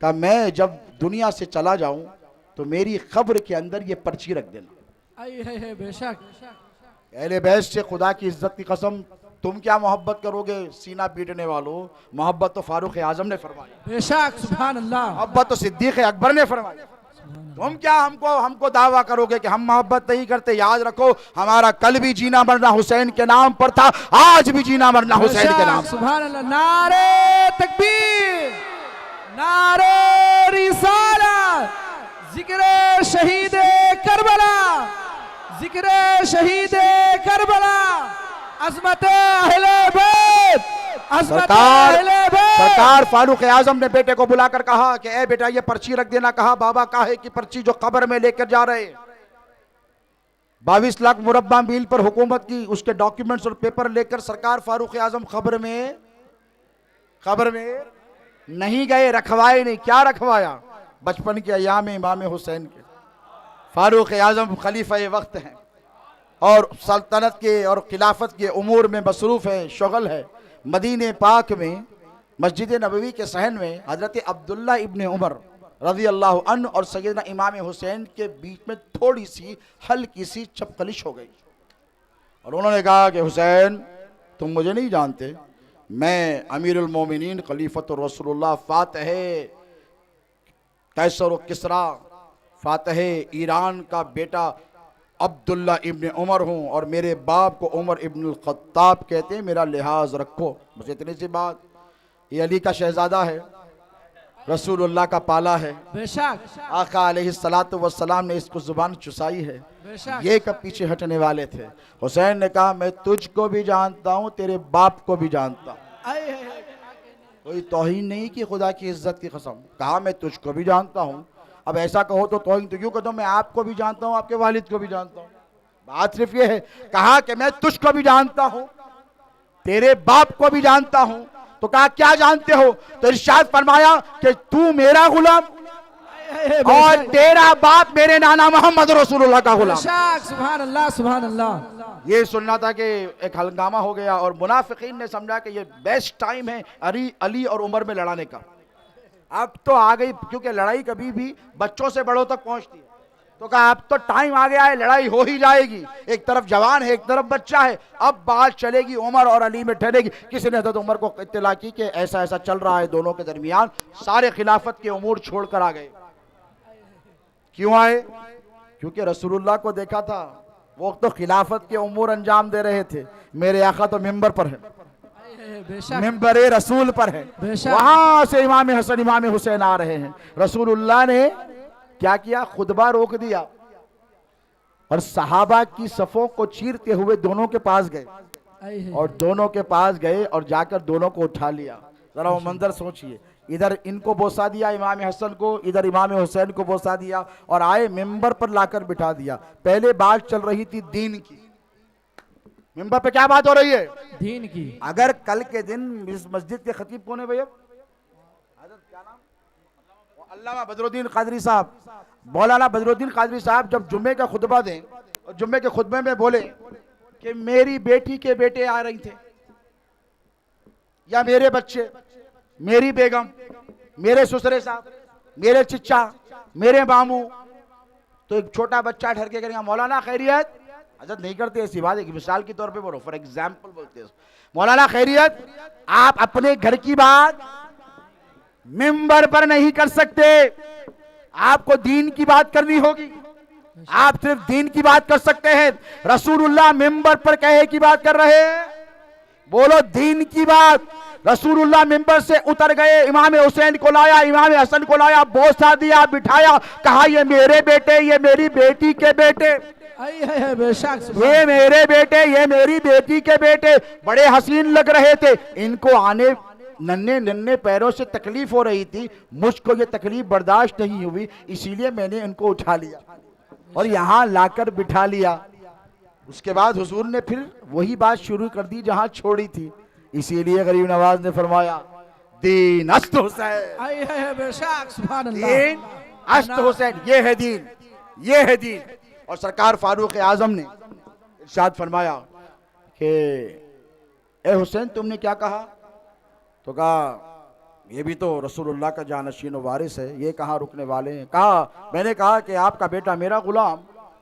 कहा मैं जब दुनिया से चला जाऊं तो मेरी कब्र के अंदर ये पर्ची रख देना। आई है बेशक। अहले बैत से खुदा की इज्जत की कसम, तुम क्या मोहब्बत करोगे सीना पीटने वालों, मोहब्बत तो फारूक आजम ने फरमाई, बेशक सुभान अल्लाह। मोहब्बत तो सिद्दीक अकबर ने फरमाई। तुम क्या हमको दावा करोगे कि हम मोहब्बत नहीं करते। याद रखो हमारा कल भी जीना मरना हुसैन के नाम पर था, आज भी जीना मरना हुसैन के नाम। सुभान अल्लाह। नारे तकबीर, नारे रिसालत, जिक्र शहीद करबला, जिक्र शहीद करबला, अज़मत अहले बैत, अज़मत अहले बैत। सरकार फारूक आजम ने बेटे को बुलाकर कहा कि ए बेटा ये पर्ची रख देना। कहा बाबा काहे की पर्ची, जो कब्र में लेकर जा रहे 22 लाख मुरब्बा मील पर हुकूमत की, उसके डॉक्यूमेंट्स और पेपर लेकर सरकार फारूक आजम कब्र में नहीं गए, रखवाए नहीं। क्या रखवाया? बचपन के अयाम इमाम हुसैन के। फारूक आजम खलीफा वक्त हैं और सल्तनत के और खिलाफत के उमूर में मसरूफ़ है, शुगल है। मदीने पाक में मस्जिद नबवी के सहन में हज़रत अब्दुल्ला इब्ने उमर रज़ी अल्लाह अन्हु और सैयदना इमाम हुसैन के बीच में थोड़ी सी हल्की सी चपकलिश हो गई और उन्होंने कहा कि हुसैन तुम मुझे नहीं जानते, मैं अमीरुल मोमिनीन खलीफतुर रसूलुल्लाह फातिह कैसर व किसरा फातिह ईरान का बेटा अब्दुल्ला इब्ने उमर हूँ और मेरे बाप को उमर इब्नुल खत्ताब कहते हैं, मेरा लिहाज रखो। बस इतनी सी बात। ये अली का शहजादा है, रसूलुल्लाह का पाला है, बेशक आका अलैहिस्सलातु वस्सलाम ने इसको जुबान चुसाई है। ये कब पीछे हटने वाले थे? हुसैन ने कहा मैं तुझको भी जानता हूँ, तेरे बाप को भी जानता हूँ। कोई तौहीन नहीं कि खुदा की इज्जत की कसम। कहा मैं तुझको भी जानता हूँ। अब ऐसा कहो तो तौहीन तो क्यों कहता हूँ, मैं आपको भी जानता हूँ, आपके वालिद को भी जानता हूँ। बात सिर्फ ये है। कहा कि मैं तुझको भी जानता हूँ, तेरे बाप को भी जानता हूँ। तो कहा क्या जानते हो? तो इरशाद फरमाया कि तू मेरा गुलाम और तेरा बाप मेरे नाना मोहम्मद रसूलुल्लाह का गुलाम। सुभान अल्लाह, सुभान अल्लाह। ये सुनना था कि एक हंगामा हो गया और मुनाफिकीन ने समझा कि ये बेस्ट टाइम है अली और उमर में लड़ाने का। अब तो आ गई, क्योंकि लड़ाई कभी भी बच्चों से बड़ों तक पहुंचती है। तो कहा अब तो टाइम आ गया है, लड़ाई हो ही जाएगी। एक तरफ जवान है, एक तरफ बच्चा है। अब बात चलेगी उमर और अली में ठहरेगी। किसी ने हज़रत उमर को इत्तला की कि ऐसा ऐसा चल रहा है दोनों के दरमियान। सारे खिलाफत के उमूर छोड़कर आ गए। क्यों आए? क्योंकि रसूलुल्लाह को देखा था, वो तो खिलाफत के उमूर अंजाम दे रहे थे। मेरे आका तो मिंबर पर है, मिंबर रसूल पर है, वहां से इमाम हसन इमाम हुसैन आ रहे हैं। रसूलुल्लाह ने क्या किया? खुतबा रोक दिया और सहाबा की सफों को चीरते हुए दोनों के पास गए और दोनों के पास गए और जाकर दोनों को उठा लिया। जरा वो मंजर सोचिए, इधर इनको बोसा दिया इमाम हसन को, इधर इमाम हुसैन को बोसा दिया और आए मिंबर पर लाकर बिठा दिया। पहले बात चल रही थी दीन की। मिंबर पे क्या बात हो रही है? दीन की। अगर कल के दिन इस मस्जिद के खतीब कौन है भैया? क्या नाम? अल्लामा बदरुद्दीन कादरी साहब, मौलाना बदरुद्दीन कादरी साहब जब जुम्मे का खुतबा दें और जुम्मे के खुतबे में बोले कि मेरी बेटी के बेटे आ रही थे या मेरे बच्चे, मेरी बेगम, मेरे ससुरे साहब, मेरे चिच्चा, मेरे मामू, तो एक छोटा बच्चा ठहर के करेगा मौलाना खैरियत। हजरत नहीं करते ऐसी बात, एक मिसाल के तौर पे बोलो, फॉर एग्जाम्पल बोलते हैं मौलाना खैरियत। आप अपने घर की बात मिंबर पर नहीं कर सकते, आपको दीन की बात करनी होगी। आप सिर्फ दीन की बात कर सकते हैं। रसूलुल्लाह मिंबर पर कहे की बात कर रहे हैं, बोलो दीन की बात। रसूलुल्लाह मिंबर से उतर गए, इमाम हुसैन को लाया, इमाम हसन को लाया, बोसा दिया, बिठाया, कहा ये मेरे बेटे, ये मेरी बेटी के बेटे, ये मेरे बेटे, ये मेरी बेटी के बेटे। बड़े हसीन लग रहे थे। इनको आने नन्हे नन्हे पैरों से तकलीफ हो रही थी, मुझको ये तकलीफ बर्दाश्त नहीं हुई, इसीलिए मैंने इनको उठा लिया और यहां लाकर बिठा लिया। उसके बाद हुजूर ने फिर वही बात शुरू कर दी जहां छोड़ी थी। इसीलिए गरीब नवाज ने फरमाया दीन अस्त हुसैन, दीन अस्त हुसैन, ये है दीन, ये है दीन। और सरकार फारूक आजम ने इरशाद फरमाया कि ए हुसैन तुमने क्या कहा? तो कहा ये भी तो रसूलुल्लाह का जानशीन वारिस है, ये कहाँ रुकने वाले हैं। कहा, मैंने कहा कि आपका बेटा मेरा गुलाम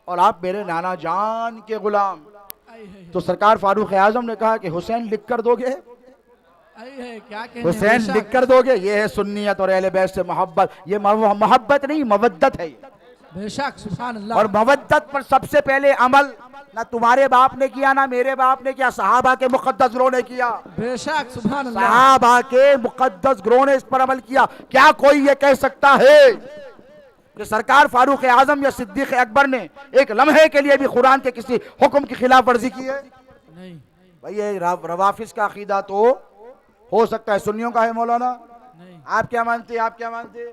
और आप मेरे नाना जान के गुलाम। तो सरकार फारूक आजम ने कहा कि हुसैन लिख कर दोगे, क्या कहने, हुसैन बेशक, लिख कर दोगे। ये है सुन्नियत और अहले बैत से मोहब्बत। ये मोहब्बत नहीं, मवद्दत है। बेशक, सुभान अल्लाह। और मवद्दत पर सबसे पहले अमल ना तुम्हारे बाप ने किया, ना मेरे बाप ने किया, सहाबा के मुकद्दस गिरोह ने किया। बेशक, सुभान अल्लाह। सहाबा के मुकद्दस गिरोह ने इस पर अमल किया। क्या कोई ये कह सकता है कि सरकार फारूक आजम या सिद्दीक अकबर ने एक लम्हे के लिए भी कुरान के किसी हुक्म की खिलाफ वर्जी की है? नहीं भाई ये रवाफिज का अकीदा तो हो सकता है, सुन्नियों का है मौलाना। नहीं, आप क्या मानते हैं? आप क्या मानते हैं?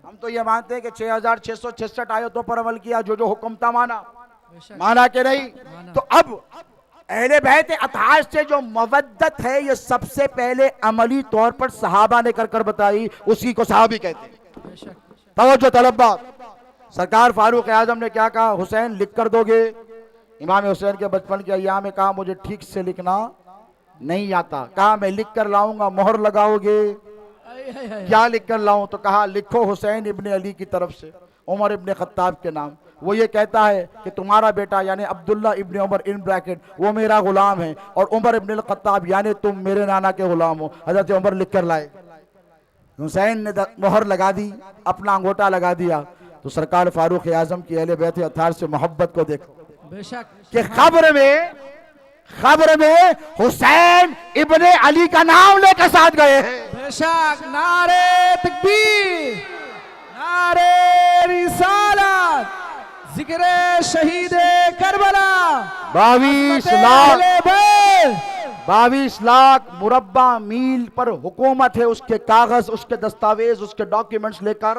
हम तो ये मानते हैं कि 6666 आयतों पर अमल किया, जो जो हुक्म था माना। बेशक, माना कि नहीं? माना। तो अब अहले बैत अताज से जो मवद्दत है, ये सबसे पहले अमली तौर पर सहाबा ने कर कर बताई, उसी को सहाबी कहते हैं। बेशक, तवज्जो तलब्बा, सरकार फारूक आजम ने क्या कहा? हुसैन लिख कर दोगे? इमाम हुसैन के बचपन के अय्याम में कहा, मुझे ठीक से लिखना नहीं आता। कहा, मैं लिख कर लाऊंगा, मोहर लगाओगे? क्या लिख कर लाऊं? तो कहा, लिखो हुसैन इब्ने अली की तरफ से, उमर इब्ने खत्ताब के नाम। वो ये कहता है कि तुम्हारा बेटा यानी अब्दुल्ला इब्ने उमर इन ब्रैकेट वो मेरा गुलाम है, और उमर इब्ने खत्ताब यानी तुम मेरे नाना के गुलाम हो। हजरत उमर लिख कर लाए। हुसैन ने मोहर लगा दी, अपना अंगूठा लगा दिया। तो सरकार फारूक आजम की अहले बैत अतार से मोहब्बत को देखो बेशक, कि खबर में हुसैन इब्ने अली का नाम लेकर साथ गए हैं। बेशक, नारे तकबीर, नारे रिसालत, जिक्र शहीद करबला। 22 लाख मुरब्बा मील पर हुकूमत है, उसके कागज, उसके दस्तावेज, उसके डॉक्यूमेंट्स लेकर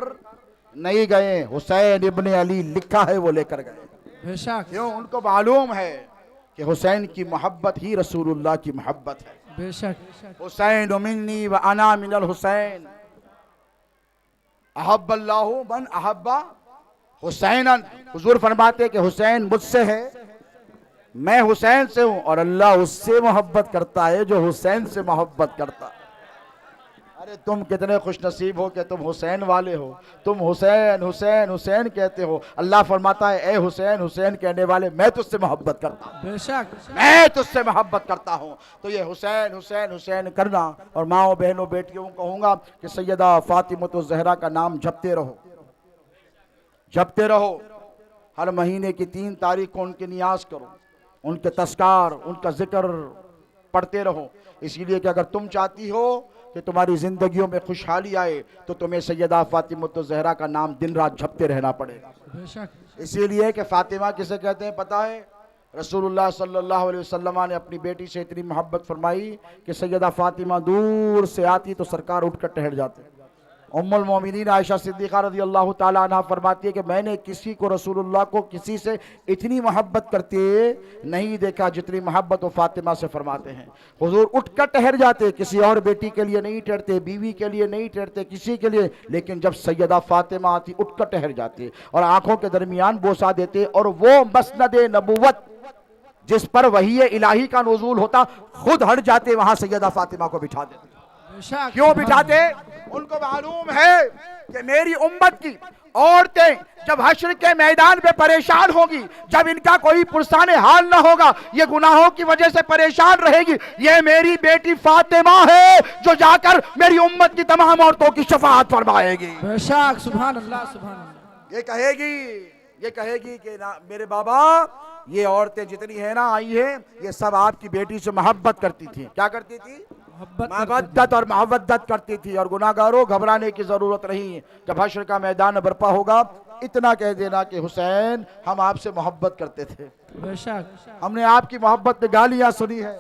नहीं गए। हुसैन इब्ने अली लिखा है, वो लेकर गए। बेशक, क्यों? उनको मालूम है कि हुसैन की मोहब्बत ही रसूलुल्लाह की मोहब्बत है। बेशक, हुसैन मिन्नी व अना मिनल हुसैन, अहब्बल्लाहु मन अहब्बा हुसैनन। हुजूर फरमाते कि हुसैन मुझसे है, मैं हुसैन से हूं, और अल्लाह उससे मोहब्बत करता है जो हुसैन से मोहब्बत करता है। अरे तुम कितने खुश नसीब हो कि तुम हुसैन वाले हो। तुम हुसैन हुसैन हुसैन कहते हो। अल्लाह फरमाता है, ए हुसैन हुसैन कहने वाले, मैं तुझसे मोहब्बत करता हूँ, बेशक, मैं तुझसे मोहब्बत करता हूँ। तो ये हुसैन हुसैन हुसैन करना। और माओ बहनों बेटियों को कहूँगा कि सैयदा फातिमा ज़हरा का नाम जपते रहो, जपते रहो। हर महीने की 3 तारीख को उनके नियाज करो, उनके तस्कार, उनका जिक्र पढ़ते रहो। इसीलिए कि अगर तुम चाहती हो कि तुम्हारी जिंदगियों में खुशहाली आए, तो तुम्हें सैयदा फातिमा ज़हरा का नाम दिन रात जपते रहना पड़ेगा। बेशक, इसीलिए कि फातिमा किसे कहते हैं पता है? रसूलुल्लाह सल्लल्लाहु अलैहि वसल्लम ने अपनी बेटी से इतनी मोहब्बत फरमाई कि सैयदा फातिमा दूर से आती तो सरकार उठकर ठहर जाते। उम्मुल मोमिनीन आयशा सिद्दीक़ा रज़ियल्लाहु ताला अन्हा फरमाती है कि मैंने किसी को, रसूलुल्लाह को, किसी से इतनी मोहब्बत करते नहीं देखा जितनी मोहब्बत वो फातिमा से फरमाते हैं। हुजूर उठकर ठहर जाते, किसी और बेटी के लिए नहीं ठहरते, बीवी के लिए नहीं ठहरते, किसी के लिए, लेकिन जब सैयदा फातिमा आती उठकर ठहर जाते और आंखों के दरमियान बोसा देते, और वो मसनद नबुव्वत जिस पर वही इलाही का नुज़ूल होता, खुद हट जाते, वहां सैयदा फातिमा को बिठा देते। बेशक, क्यों बिठाते? उनको मालूम है कि मेरी उम्मत की औरतें जब हश्र के मैदान पे परेशान होगी, जब इनका कोई पुरसाने हाल ना होगा, ये गुनाहों की वजह से परेशान रहेगी, ये मेरी बेटी फातिमा है जो जाकर मेरी उम्मत की तमाम औरतों की शफाअत फरमाएगी। बेशक, सुभान अल्लाह, सुभान अल्लाह। ये कहेगी कि ना मेरे बाबा, ये औरतें जितनी है ना आई है, ये सब आपकी बेटी से मोहब्बत करती थी। क्या करती थी? मवद्दत और मोहब्बत करती थी। और गुनाहगारों, घबराने की जरूरत नहीं। जब हश्र का मैदान बर्पा होगा, इतना कह देना कि हुसैन, हम आपसे मोहब्बत करते थे, बेशक, हमने आपकी मोहब्बत में गालियां सुनी है,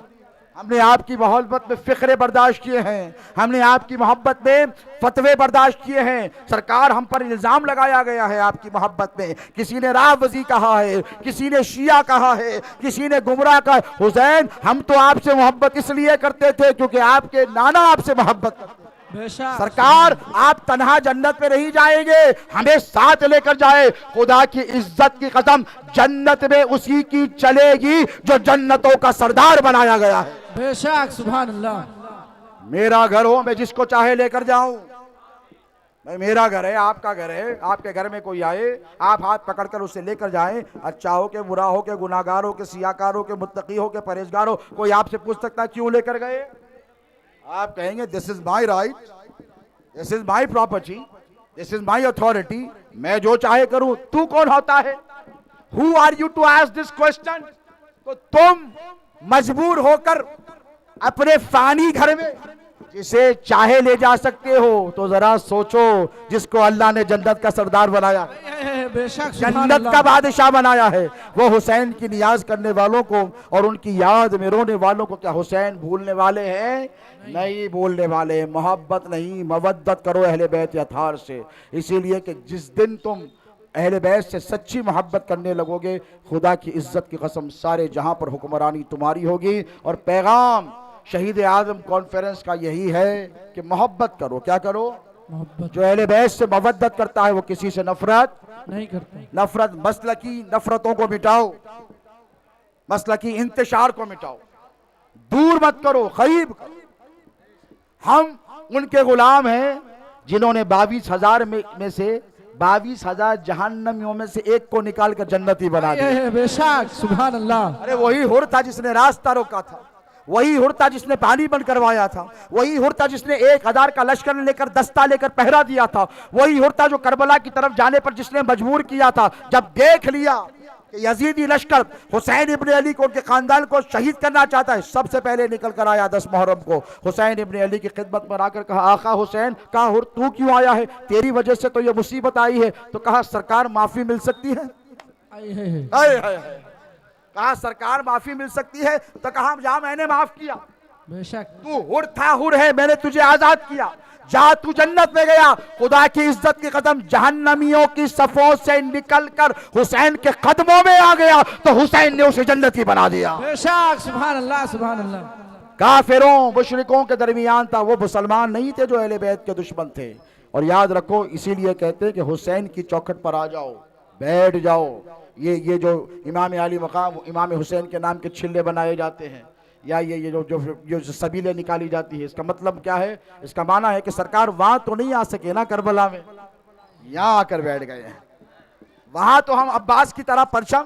हमने आपकी मोहब्बत में फिक्रे बर्दाश्त किए हैं, हमने आपकी मोहब्बत में फतवे बर्दाश्त किए हैं। सरकार, हम पर इल्ज़ाम लगाया गया है आपकी मोहब्बत में, किसी ने रावज़ी कहा है, किसी ने शिया कहा है, किसी ने गुमराह कहा। हुसैन, हम तो आपसे मोहब्बत इसलिए करते थे क्योंकि आपके नाना आपसे मोहब्बत करते। सरकार, आप तन्हा जन्नत में नहीं जाएंगे, हमें साथ लेकर जाए। खुदा की इज्जत की कसम, जन्नत में उसी की चलेगी जो जन्नतों का सरदार बनाया गया है। बेशक, सुभान अल्लाह। मेरा घर हो, मैं जिसको चाहे लेकर जाऊं। भाई मेरा घर है, आपका घर है, आपके घर में कोई आए, आप हाथ पकड़कर उसे लेकर जाएं। अच्छा हो के बुरा हो के, गुनाहगार हो के, सियाकार हो के, मुत्तकी हो के, परहेजगार हो, कोई आपसे पूछ सकता है क्यों लेकर गए? आप कहेंगे this is my right, this is my property, this is my authority, मैं जो चाहे करूं। तू कौन होता है? Who are you to ask this question? तो तुम मजबूर होकर अपने फानी घर में जिसे चाहे ले जा सकते हो, तो जरा सोचो जिसको अल्लाह ने जन्नत का सरदार बनाया, बेशक जन्नत का बादशाह बनाया है, वो हुसैन की नियाज करने वालों को और उनकी याद में रोने वालों को क्या हुसैन भूलने वाले हैं? नहीं भूलने वाले। मोहब्बत नहीं, मवद्दत करो अहले बैत अतार से। इसीलिए कि जिस दिन तुम अहले बैत से सच्ची मोहब्बत करने लगोगे, खुदा की इज्जत की कसम सारे जहां पर हुक्मरानी तुम्हारी होगी। और पैगाम शहीद आजम कॉन्फ्रेंस का यही है कि मोहब्बत करो। क्या करो? मोहब्बत जो अहले बैत से मोहब्बत करता है वो किसी से नफरत नहीं करते। नफरत मसलकी नफरतों को मिटाओ, मसलकी इंतशार को मिटाओ, दूर मत करो, करीब करो। हम उनके गुलाम हैं जिन्होंने 22,000 में से 22,000 जहन्नमियों में से एक को निकाल कर जन्नती बना दिया। बेशक सुभान अल्लाह। अरे वही हुर था जिसने रास्ता रोका था, वही हुर था जिसने पानी बंद करवाया था, वही हुर था जिसने 1,000 का लश्कर लेकर दस्ता लेकर पहरा दिया था, वही हुर था जो करबला की तरफ जाने पर जिसने मजबूर किया था। जब देख लिया कि यजीदी लश्कर हुसैन इब्ने अली को, उनके खानदान को शहीद करना चाहता है, सबसे पहले निकल कर आया 10 मुहर्रम को। हुसैन इब्ने अली की खिदमत में आकर कहा, आका हुसैन, कहा हुर तू क्यों आया है? तेरी वजह से तो ये मुसीबत आई है। तो कहा सरकार माफी मिल सकती है? हाय हाय हाय। कहा सरकार माफी मिल सकती है? तो कहा जा मैंने माफ किया। बेशक तू हुर था, हुर है, मैंने तुझे आजाद किया, जा तू जन्नत में गया। खुदा की इज्जत की कदम जहन्नमियों की सफों से निकलकर हुसैन के कदमों में आ गया, तो हुसैन ने उसे जन्नती बना दिया। बेशक सुभान अल्लाह सुभान अल्लाह। काफिरों मुशरिकों के दरमियान था, वो मुसलमान नहीं थे जो अहले बैत के दुश्मन थे। और याद रखो, इसीलिए कहते हैं कि हुसैन की चौखट पर आ जाओ, बैठ जाओ। ये जो इमाम अली मकाम, इमाम हुसैन के नाम के छिल्ले बनाए जाते हैं, या ये जो सबीलें निकाली जाती है, इसका मतलब क्या है? इसका माना है कि सरकार वहां तो नहीं आ सके ना करबला में, यहां आकर बैठ गए हैं। वहां तो हम अब्बास की तरह परचम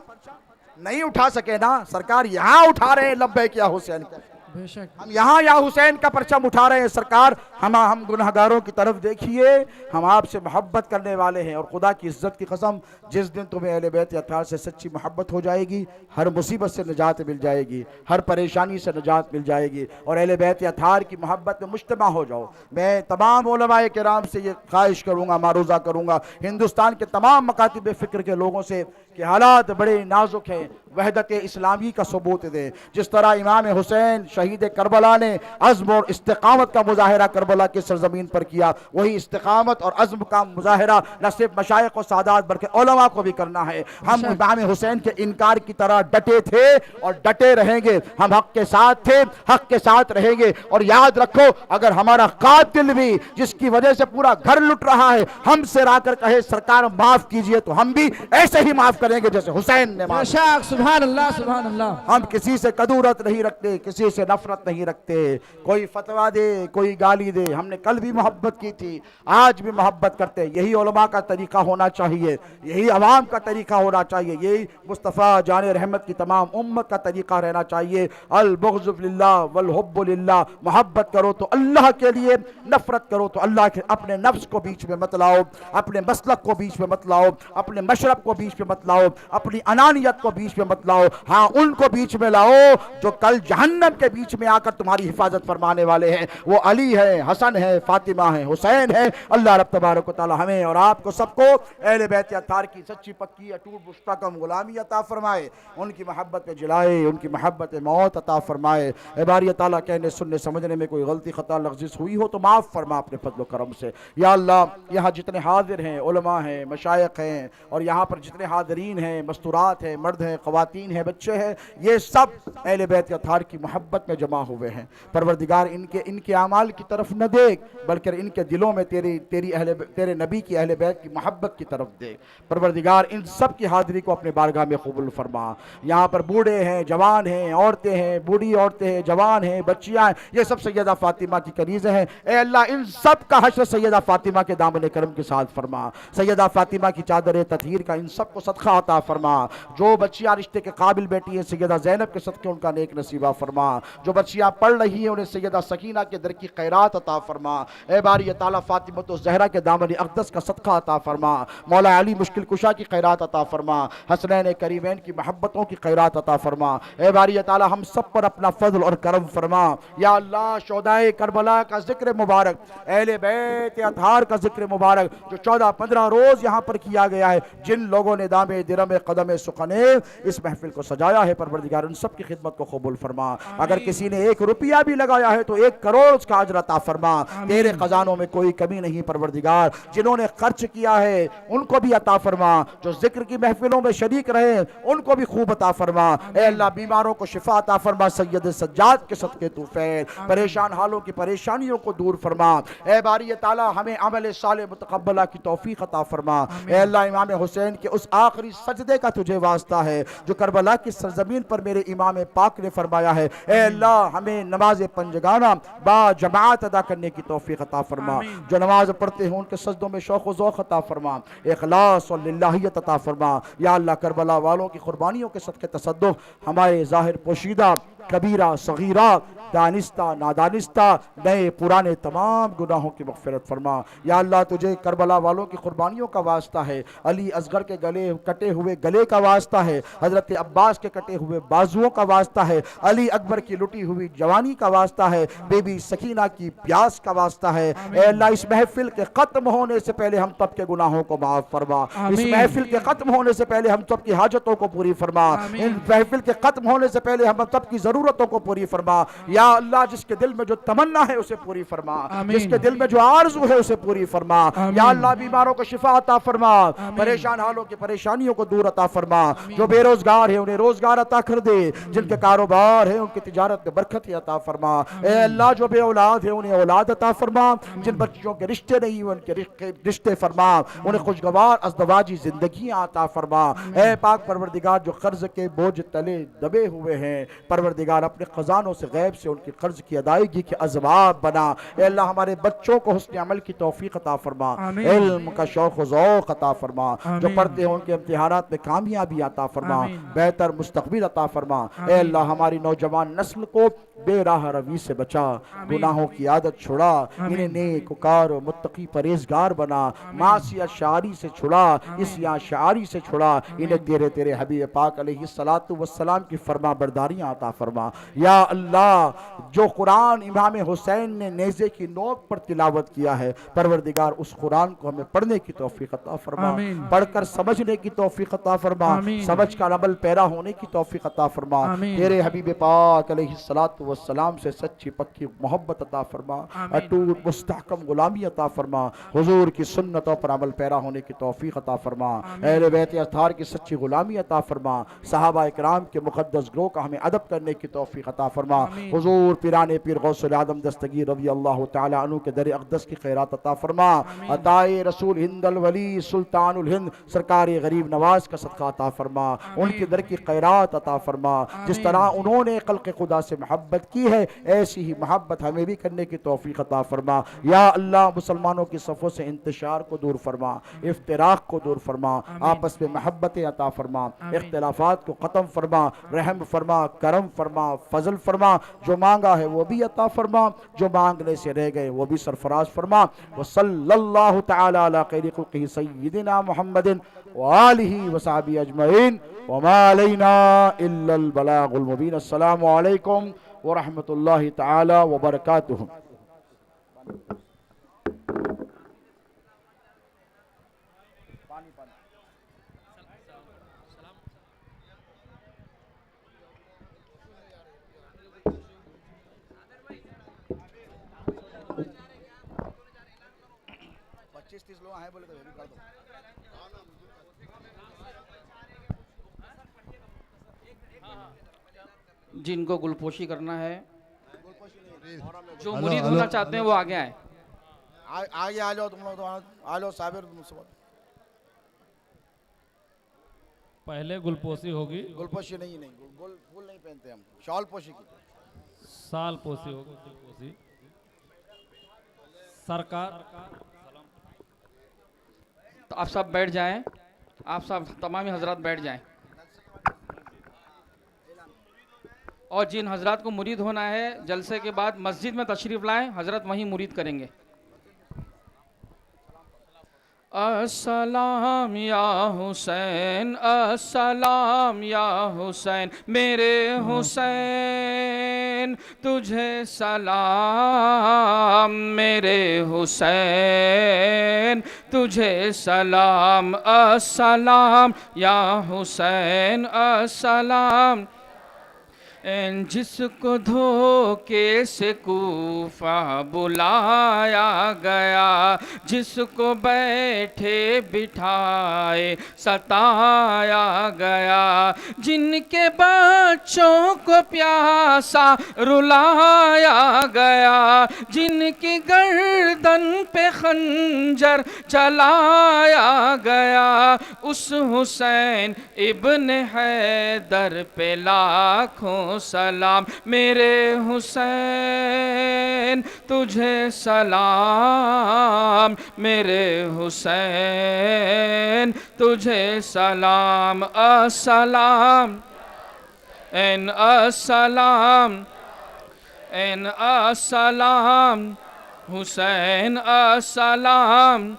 नहीं उठा सके ना, सरकार यहां उठा रहे हैं लब्बैक या हुसैन का। बेशक हम यहाँ या हुसैन का परचम उठा रहे हैं। सरकार हम गुनहगारों की तरफ देखिए, हम आपसे मोहब्बत करने वाले हैं। और खुदा की इज्जत की कसम, जिस दिन तुम्हें अहले बैत अतार से सच्ची मोहब्बत हो जाएगी, हर मुसीबत से निजात मिल जाएगी, हर परेशानी से निजात मिल जाएगी, और अहले बैत अतार की मोहब्बत में मुज्तमा हो जाओ। मैं तमाम उलमाए किराम से ये ख्वाहिश करूँगा, मारूज़ा करूँगा, हिंदुस्तान के तमाम मकातिब फ़िक्र के लोगों से कि हालात बड़े नाजुक हैं, वहदत इस्लामी का सबूत दें। जिस तरह इमाम हुसैन शहीद करबला ने अज़्म और इस्तिक़ामत का मुजाहिरा करबला की सरजमीन पर किया, वही इस्तिक़ामत और अज़्म का मुजाहिरा न सिर्फ मशाइख़ और सादात बल्कि उलमा को भी करना है। हम इमाम हुसैन के इनकार की तरह डटे थे और डटे रहेंगे। हम हक़ के साथ थे, हक़ के साथ रहेंगे। और याद रखो, अगर हमारा कातिल भी जिसकी वजह से पूरा घर लुट रहा है हमसे आकर कहे सरकार माफ़ कीजिए, तो हम भी ऐसे ही माफ़ करेंगे जैसे हुसैन ने माफ़। सुभान अल्लाह सुभान अल्लाह। हम किसी से कदूरत नहीं रखते, किसी से नफरत नहीं रखते। कोई फतवा दे, कोई गाली दे, हमने कल भी मोहब्बत की थी, आज भी मोहब्बत करते। यही उलमा का तरीका होना चाहिए, यही अवाम का तरीका होना चाहिए, यही मुस्तफ़ा जान रहमत की तमाम उम्मत का तरीका रहना चाहिए। अल बुग़्ज़ फिल्लाह वल हुब्बु लिल्लाह। मोहब्बत करो तो अल्लाह के लिए, नफरत करो तो अल्लाह के। अपने नफ्स को बीच में मत लाओ, अपने मसलक को बीच में मत लाओ, अपने मशरब को बीच में मत लाओ, अपनी अनानियत को बीच में मत लाओ। हाँ, उनको बीच में लाओ जो कल जहन्नम के बीच में आकर तुम्हारी हिफाजत फरमाने वाले हैं। वो अली है, हसन है, फातिमा है, हुसैन है। अल्लाह रब तबारक व तआला हमें और आपको सबको अहले बैत अतार की सच्ची पक्की अटूट मुस्तकम गुलामी अता फरमाए, उनकी मोहब्बत में जिलाए, उनकी मोहब्बत मौत अता फरमाए। ए बारी ताला कहने सुनने समझने में कोई गलती खता लफ्ज़ हुई हो तो माफ़ फरमा अपने फजल करम से। या अल्लाह, यहाँ जितने हाजिर हैं, उलमा हैं, मशाइख हैं, और यहाँ पर जितने हाज़रीन हैं, मस्तूरात हैं, मर्द हैं, ख़वातीन खवातीन हैं, बच्चे हैं, ये सब अहले बैत अतहार की मोहब्बत में जमा हुए हैं। परवरदिगार इनके अमाल की तरफ न देख, बल्कि इनके दिलों में तेरे नबी की अहले बैत की मोहब्बत की तरफ दे। परवरदिगार इन सब की हाज़िरी को अपने बारगाह में कबूल फरमा। यहाँ पर बूढ़े हैं, जवान हैं, औरतें हैं, बूढ़ी औरतें हैं, जवान हैं, बच्चियाँ हैं, ये सब सैयदा फ़ातिमा की कनीज़ हैं। ए अल्लाह, इन सब का हश्र सैयदा फ़ातिमा के दामन करम के साथ फरमा। सैयदा फ़ातिमा की चादर ततहीर का इन सब को सदका अता फरमा। जो बच्चियाँ रिश्ते के काबिल बैठी हैं, सैयदा ज़ैनब के सदके उनका नेक नसीबा फरमा। जो बच्चियाँ पढ़ रही हैं, उन्हें सैयदा सकीना के दर की खैरात अता फरमा। ए बारी ताला फ़ातिमा तो ज़हरा के दामन अक़दस का सदका अता फरमा। मौला अली मुश्किल कुशा की खैरात अता फरमा। हसनैन करीमैन की मोहब्बतों की खैरात अता फरमा। ए बारी ताला हम सब पर अपना फजल और करम फरमा। या अल्लाह, शोदाए करबला का जिक्र मुबारक, अहले बैत अतहार का जिक्र मुबारक जो 14-15 रोज़ यहाँ पर किया गया है, जिन लोगों ने दामे दिरम कदम सुखने इस महफिल को सजाया है, परवरदिगार उन सब की खिदमत को कबूल फरमा। अगर किसी ने 1 रुपया भी लगाया है तो 1 करोड़ उसका अजर अता फरमा। तेरे खजानों में कोई कमी नहीं परवरदिगार। जिन्होंने खर्च किया है उनको भी अता फरमा। जो जिक्र की महफिलों में शरीक रहे उनको भी खूब अता फरमा। ए अल्लाह, बीमारों को शिफा अता फरमा। सैयद सज्जाद के सदके तू फैल, परेशान हालों की परेशानियों को दूर फरमा। ए बारी ताला, हमें अमल साले मुतकब्बला की तौफीक अता फरमा। ए अल्लाह, इमाम हुसैन के उस आखिरी सजदे का तुझे वास्ता है जो करबला की सरजमीन पर मेरे इमाम पाक ने फरमाया है। ए अल्लाह, हमें नमाज पंजगाना बा जमात अदा करने की तौफीक अता फरमा। जो नमाज पढ़ते हैं उनके सजदों में शौक़ व ज़ौक़ अता फरमा, इखलास और लिल्लाहियत अता फरमा। या अल्लाह, करबला वालों की कुर्बानियों के सदक़े तसद्दुक़ हमारे ज़ाहिर पोशीदा, कबीरा सगीरा, दानिस्ता नादानिस्ता, नए पुराने तमाम गुनाहों की मग़फ़िरत फरमा। या अल्लाह, तुझे करबला वालों की कुर्बानियों का वास्ता है, अली असगर के गले कटे हुए गले का वास्ता है, हज़रत अब्बास के कटे हुए बाजुओं का वास्ता है, अली अकबर की लुटी हुई जवानी का वास्ता है, बेबी सकीना की प्यास का वास्ता है। ए अल्लाह, इस महफिल के ख़त्म होने से पहले हम सब के गुनाहों को माफ़ फरमा। इस महफिल के ख़त्म होने से पहले हम सब की हाजतों को पूरी फरमा। इन महफिल के ख़त्म होने से पहले हम सब की ज़रूरतों को पूरी फरमा। या अल्लाह, जिसके दिल में जो तमन्ना है उसे पूरी फरमा, जिसके दिल में जो आरज़ू है उसे पूरी फरमा। या अल्लाह, बीमारों को शिफा अता फरमा, परेशान हालों की परेशानियों को दूर अता फरमा। जो बेरोजगार है उन्हें रोजगार अता कर दे, जिनके कारोबार है उनकी तिजारत में बरकत अता फरमा। ए अल्लाह, जो बे औलाद है उन्हें औलाद अता फरमा, जिन बच्चों के रिश्ते नहीं हुए उनके रिश्ते फरमा, उन्हें खुशगवार अज़दवाजी जिंदगियां अता फरमा। ए पाक परवरदिगार, जो कर्ज के बोझ तले दबे हुए हैं, परवरदिगार अपने खजानों से गैब से उनकी कर्ज की अदायगी के असबाब बना। ए अल्लाह, हमारे बच्चों को हुस्न अमल की तौफीक अता फरमा, इल्म का शौक़ व ज़ौक़ अता फरमा। जो पढ़ते हैं उनके इम्तिहानात में कामयाबी अता फरमा, बेहतर मुस्तक़बिल अता फरमा। ए अल्लाह, हमारी नौजवान नस्ल को बेराह रवी से बचा, गुनाहों की आदत छुड़ा, इन्हें नेक वकार मुत्तकी परहेज़गार बना, मासियत शारी से छुड़ा, इस्यान शारी से छुड़ा, इन्हें तेरे हबीब पाक अलैहिस्सलातु वस्सलाम की फरमा बरदारियाँ अता फरमा। या अल्लाह, जो कुरान इमाम हुसैन ने नेज़े की नोक पर तिलावत किया है, परवरदिगार उस कुरान को हमें पढ़ने की तौफीक अता फरमा, पढ़कर समझने की तौफीक अता फरमा, समझ कर अमल पैरा होने की तौफीक अता फरमा। तेरे हबीब पाक अलैहिस्सलातु वस्सलाम से सच्ची पक्की मोहब्बत अता फरमा, अटूट मुस्तहकम गुलामी अता फरमा, हुजूर की सुन्नतों पर अमल पैरा होने की तौफीक अता फरमा, अहले बैत अतहार की सच्ची गुलामी अता फरमा, सहाबा इकराम के मुक़द्दस ग्रोह का हमें अदब करने की तौफीक अता फरमा। हुजूर पिराने पीर गौसुल आदम दस्तगीर रज़ी अल्लाह तआला अन्हु के दर अक़दस की खैरात अता फरमा। अताए रसूल हिंदल वली सुल्तानुल हिंद सरकार गरीब नवाज का सदका अता फरमा, उनके दर की खैरात अता फरमा। जिस तरह उन्होंने खल्क़ खुदा से मोहब्बत की है, ऐसी ही मोहब्बत हमें भी करने की तौफीक अता फरमा। या अल्लाह, मुसलमानों की सफ़ों से इंतशार को दूर फरमा, इफ्तिराक को दूर फरमा, आपस में मोहब्बतें अता फरमा, इख्तिलाफात को ख़त्म फरमा, रहम फरमा, करम फरमा, फजल फरमा। जो मांगा है वो भी अता फरमा, जो मांगने से रह गए वो भी सरफराज फरमा। व सल्लल्लाहु तआला अला खैरि ख़ल्क़िही सय्यिदिना मुहम्मदिन व आलिहि व सहबिही अजमईन व मा अलैना इल्लल बलागुल मुबीन। अस्सलामु अलैकुम व रहमतुल्लाहि तआला व बरकातुहू। लोग आए बोले तो ये भी कर दो। जिनको गुलपोशी करना है, जो हेलो, मुरीद हेलो। होना चाहते हैं वो आगे आए। आगे आ जाओ तुम लोग, तो आ जाओ साबिर। पहले गुलपोशी होगी, गुलपोशी नहीं, फूल नहीं पहनते हम, शॉल पोशी की। साल पोशी होगी, गुलपोशी। सरकार तो आप सब बैठ जाएं, आप सब तमाम हजरात बैठ जाएं। और जिन हजरात को मुरीद होना है जलसे के बाद मस्जिद में तशरीफ लाएं, हजरत वहीं मुरीद करेंगे। अस्सलाम या हुसैन, अस्सलाम या हुसैन, मेरे हुसैन तुझे सलाम, मेरे हुसैन तुझे सलाम। अस्सलाम या हुसैन, अस्सलाम। जिसको धोखे से कूफा बुलाया गया, जिसको बैठे बिठाए सताया गया, जिनके बच्चों को प्यासा रुलाया गया, जिनकी गर्दन पे खंजर चलाया गया, उस हुसैन इब्न हैदर पे लाखों सलाम। मेरे हुसैन तुझे सलाम, मेरे हुसैन तुझे सलाम। अस्सलाम एन अस्सलाम, एन अस्सलाम, हुसैन अस्सलाम।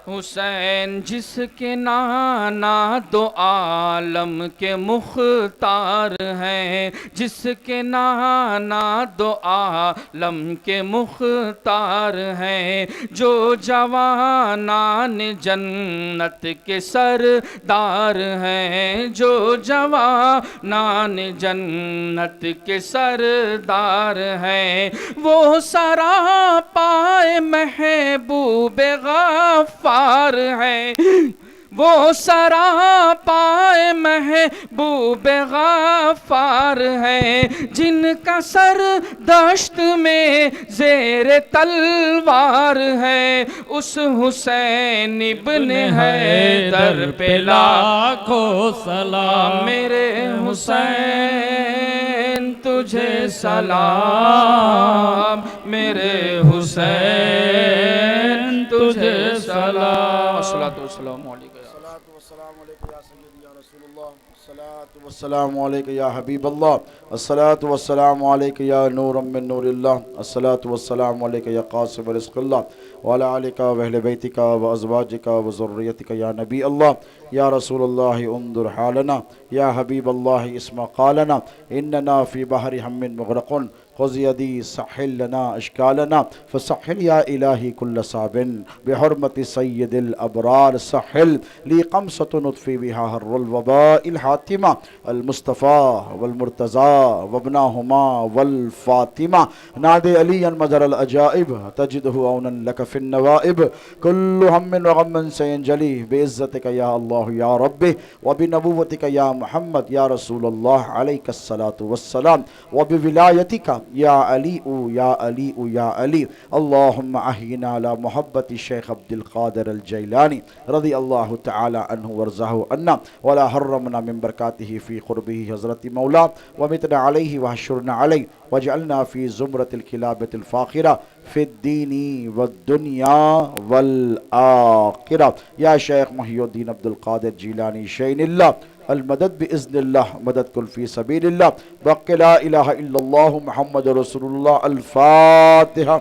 हुसैन जिसके नाना दो आलम के मुख्तार हैं, जिसके नाना दो आलम के मुख्तार हैं, जो जवानान जन्नत के सरदार हैं, जो जवानान जन्नत के सरदार हैं, वो सरापाए महबूब गफ्फार है, वो सरापाए महबूब गफ्फार है, जिनका सर दश्त में जेर तलवार है, उस हुसैन इब्न हैदर पे लाखों सलाम। मेरे हुसैन तुझे सलाम, मेरे हुसैन तुझे सलाम। अस्सलातु वस्सलामु अलैका या अस्सलामु अलैका या हबीबल्लाह, अस्सलातु वस्सलामु अलैका या नूरम मिन नूरिल्लाह, अस्सलातु वस्सलामु अलैका या कासिम रिज़्क़िल्लाह व अला आलिका व अहले बैतिका व अज़वाजिका व ज़ुर्रियतिका या नबी अल्लाह, या रसूलल्लाह उन्ज़ुर हालना, या हबीबल्लाह इस्मा क़ालना, इन्नना फ़ी बहरि हम्मिन मुग़रक़ुन, ख़ुज़ यदी सहिल लना अश्कालना, फ़सहिल या इलाही कुल्ल साबिन बिहुर्मति सय्यदिल अबरार, सहिल ली क़म्सतुन उत्फ़ी बिहा हर्रुल वबाइल हातिमा अल मुस्तफ़ा वल मुर्तज़ा वब्नाहुमा वल फ़ातिमा, नादे अलियन मज़र अल अजाइब तजिदहु औनन लक फ़िन नवाइब, कुल्लु हम्मिन व गम्मिन सयंजली बिइज़्ज़तिका या अल्लाह या रब्बी व बिनबुव्वतिका या मुहम्मद या रसूलल्लाह अलैहिस्सलातु वस्सलाम व बिविलायतिका या अली या अली या अली। अल्लाहुम्मा अहीना अला मुहब्बति शेख अब्दुल क़ादिर अल जैलानी रज़ी अल्लाहु तआला अन्हु वरज़ाहु अन्ना वला हर्रमना मिन बरकातिही फ़ी क़ुर्बिही हज़रति मौला व मितना अलैहि व हशुरना अलैहि वजअलना फ़ी ज़ुमरतिल किलाबतिल फ़ाख़िरा फ़िद्दीनी वद्दुनिया वल आख़िरा। या शेख मुहियुद्दीन अब्दुल क़ादिर जीलानी शैनिल्लाह अल-मदद बिइज़्निल्लाह, मदद कुल फ़ी सबीलिल्लाह, बक़ि ला इलाहा इल्लल्लाहु मुहम्मदुर रसूलुल्लाह। अल-फ़ातिहा।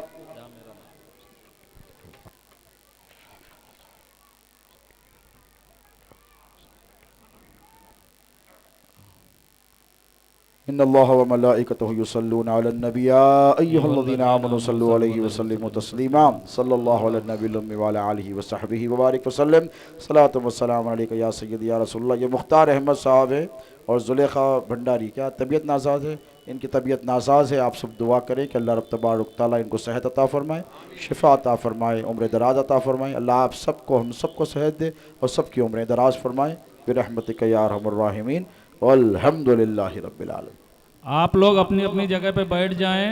इन्नल्लाह व मलाइकतहु युसल्लूना अलन नबी या अय्युहल्लज़ीना आमनू सल्लु अलैहि व सल्लिमू तस्लीमा, सल्लल्लाहु अला नबिय्यिल उम्मी व अला आलिहि व सहबिहि व बारिक व सल्लम, सलातु व सलाम अलैका या सय्यदी या रसूलल्लाह। ये मुख्तार अहमद साहब है और जुलेखा भंडारी, क्या तबीयत नासाज है? इनकी तबीयत नासाज है। आप सब दुआ करें कि अल्लाह रब तबारक तआला इनको सेहत अता फ़रमाए, शिफ़ा अता फ़रमाए, उम्र दराज अता फ़रमाए। अल्लाह आप सबको, हम सबको सेहत दे और सबकी उम्र दराज फ़रमाए बिरहमतिका या अरहमर राहिमीन। वल्हम्दुलिल्लाहि रब्बिल आलमीन। आप लोग अपनी अपनी जगह पे बैठ जाएं।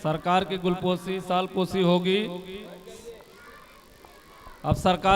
सरकार की गुलपोशी साल पोशी होगी। अब सरकार